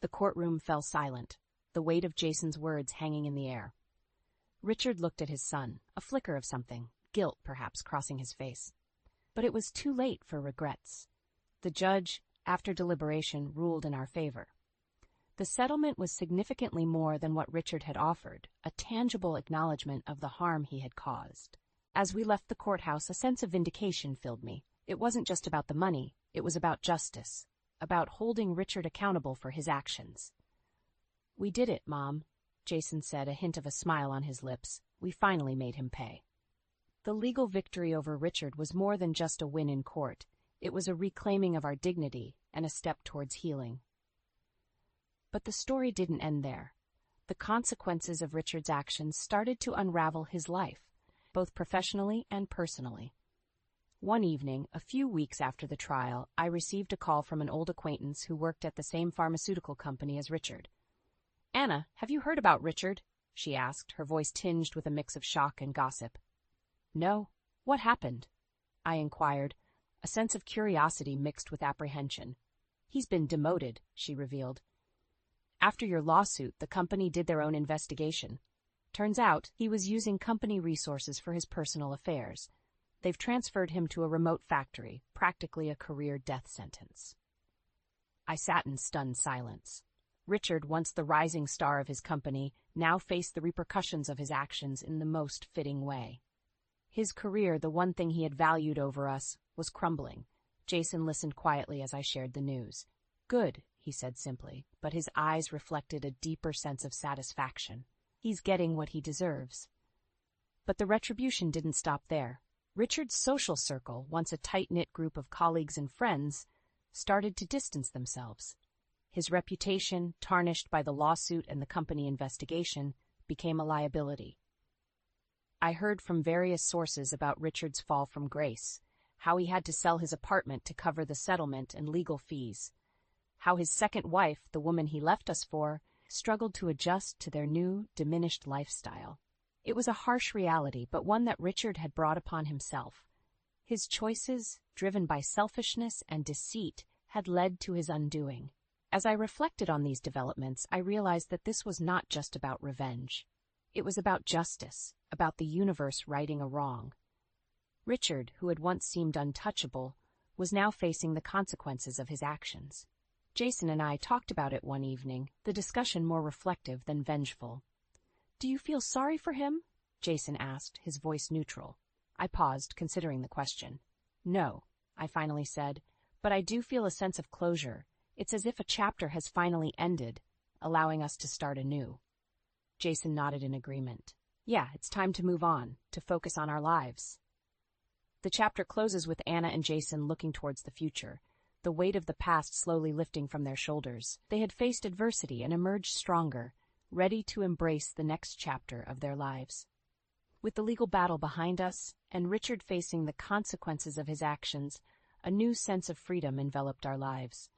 The courtroom fell silent, the weight of Jason's words hanging in the air. Richard looked at his son, a flicker of something, guilt perhaps crossing his face. But it was too late for regrets. The judge, after deliberation, ruled in our favor. The settlement was significantly more than what Richard had offered, a tangible acknowledgement of the harm he had caused. As we left the courthouse, a sense of vindication filled me. It wasn't just about the money, it was about justice, about holding Richard accountable for his actions. We did it, Mom, Jason said, a hint of a smile on his lips. We finally made him pay. The legal victory over Richard was more than just a win in court. It was a reclaiming of our dignity and a step towards healing. But the story didn't end there. The consequences of Richard's actions started to unravel his life, both professionally and personally. One evening, a few weeks after the trial, I received a call from an old acquaintance who worked at the same pharmaceutical company as Richard. "Anna, have you heard about Richard?" she asked, her voice tinged with a mix of shock and gossip. "No. What happened?" I inquired, a sense of curiosity mixed with apprehension. "He's been demoted," she revealed. "After your lawsuit, the company did their own investigation. Turns out he was using company resources for his personal affairs. They've transferred him to a remote factory, practically a career death sentence." I sat in stunned silence. Richard, once the rising star of his company, now faced the repercussions of his actions in the most fitting way. His career, the one thing he had valued over us, was crumbling. Jason listened quietly as I shared the news. "Good," he said simply, but his eyes reflected a deeper sense of satisfaction. He's getting what he deserves. But the retribution didn't stop there. Richard's social circle, once a tight-knit group of colleagues and friends, started to distance themselves. His reputation, tarnished by the lawsuit and the company investigation, became a liability. I heard from various sources about Richard's fall from grace, how he had to sell his apartment to cover the settlement and legal fees, how his second wife, the woman he left us for, struggled to adjust to their new, diminished lifestyle. It was a harsh reality, but one that Richard had brought upon himself. His choices, driven by selfishness and deceit, had led to his undoing. As I reflected on these developments, I realized that this was not just about revenge. It was about justice, about the universe righting a wrong. Richard, who had once seemed untouchable, was now facing the consequences of his actions. Jason and I talked about it one evening, the discussion more reflective than vengeful. "Do you feel sorry for him?" Jason asked, his voice neutral. I paused, considering the question. "No," I finally said, "but I do feel a sense of closure. It's as if a chapter has finally ended, allowing us to start anew." Jason nodded in agreement. "Yeah, it's time to move on, to focus on our lives." The chapter closes with Anna and Jason looking towards the future, the weight of the past slowly lifting from their shoulders. They had faced adversity and emerged stronger, ready to embrace the next chapter of their lives. With the legal battle behind us, and Richard facing the consequences of his actions, a new sense of freedom enveloped our lives.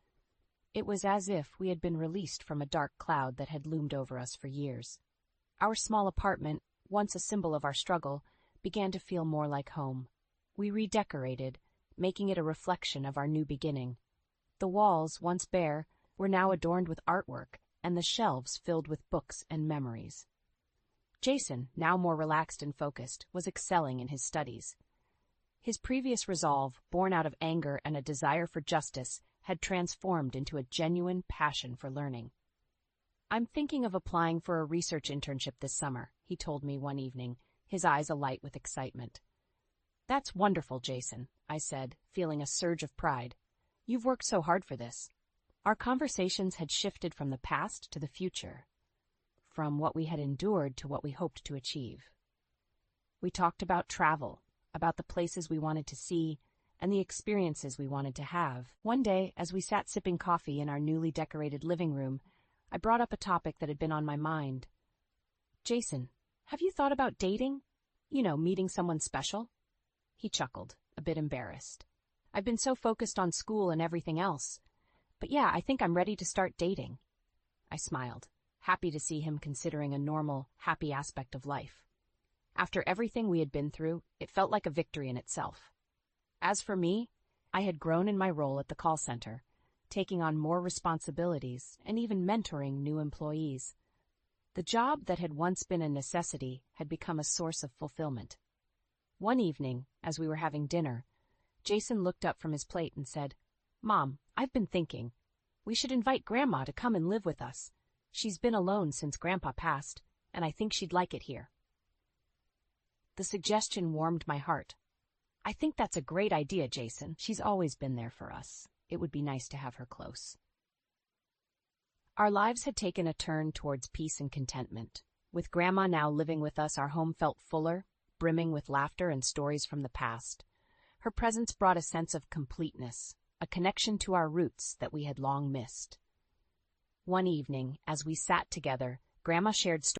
It was as if we had been released from a dark cloud that had loomed over us for years. Our small apartment, once a symbol of our struggle, began to feel more like home. We redecorated, making it a reflection of our new beginning. The walls, once bare, were now adorned with artwork, and the shelves filled with books and memories. Jason, now more relaxed and focused, was excelling in his studies. His previous resolve, born out of anger and a desire for justice, had transformed into a genuine passion for learning. "I'm thinking of applying for a research internship this summer," he told me one evening, his eyes alight with excitement. "That's wonderful, Jason," I said, feeling a surge of pride. "You've worked so hard for this." Our conversations had shifted from the past to the future, from what we had endured to what we hoped to achieve. We talked about travel, about the places we wanted to see, and the experiences we wanted to have. One day, as we sat sipping coffee in our newly decorated living room, I brought up a topic that had been on my mind. "Jason, have you thought about dating? You know, meeting someone special?" He chuckled, a bit embarrassed. "I've been so focused on school and everything else. But yeah, I think I'm ready to start dating." I smiled, happy to see him considering a normal, happy aspect of life. After everything we had been through, it felt like a victory in itself. As for me, I had grown in my role at the call center, taking on more responsibilities and even mentoring new employees. The job that had once been a necessity had become a source of fulfillment. One evening, as we were having dinner, Jason looked up from his plate and said, "Mom, I've been thinking. We should invite Grandma to come and live with us. She's been alone since Grandpa passed, and I think she'd like it here." The suggestion warmed my heart. "I think that's a great idea, Jason. She's always been there for us. It would be nice to have her close." Our lives had taken a turn towards peace and contentment. With Grandma now living with us, our home felt fuller, brimming with laughter and stories from the past. Her presence brought a sense of completeness, a connection to our roots that we had long missed. One evening, as we sat together, Grandma shared stories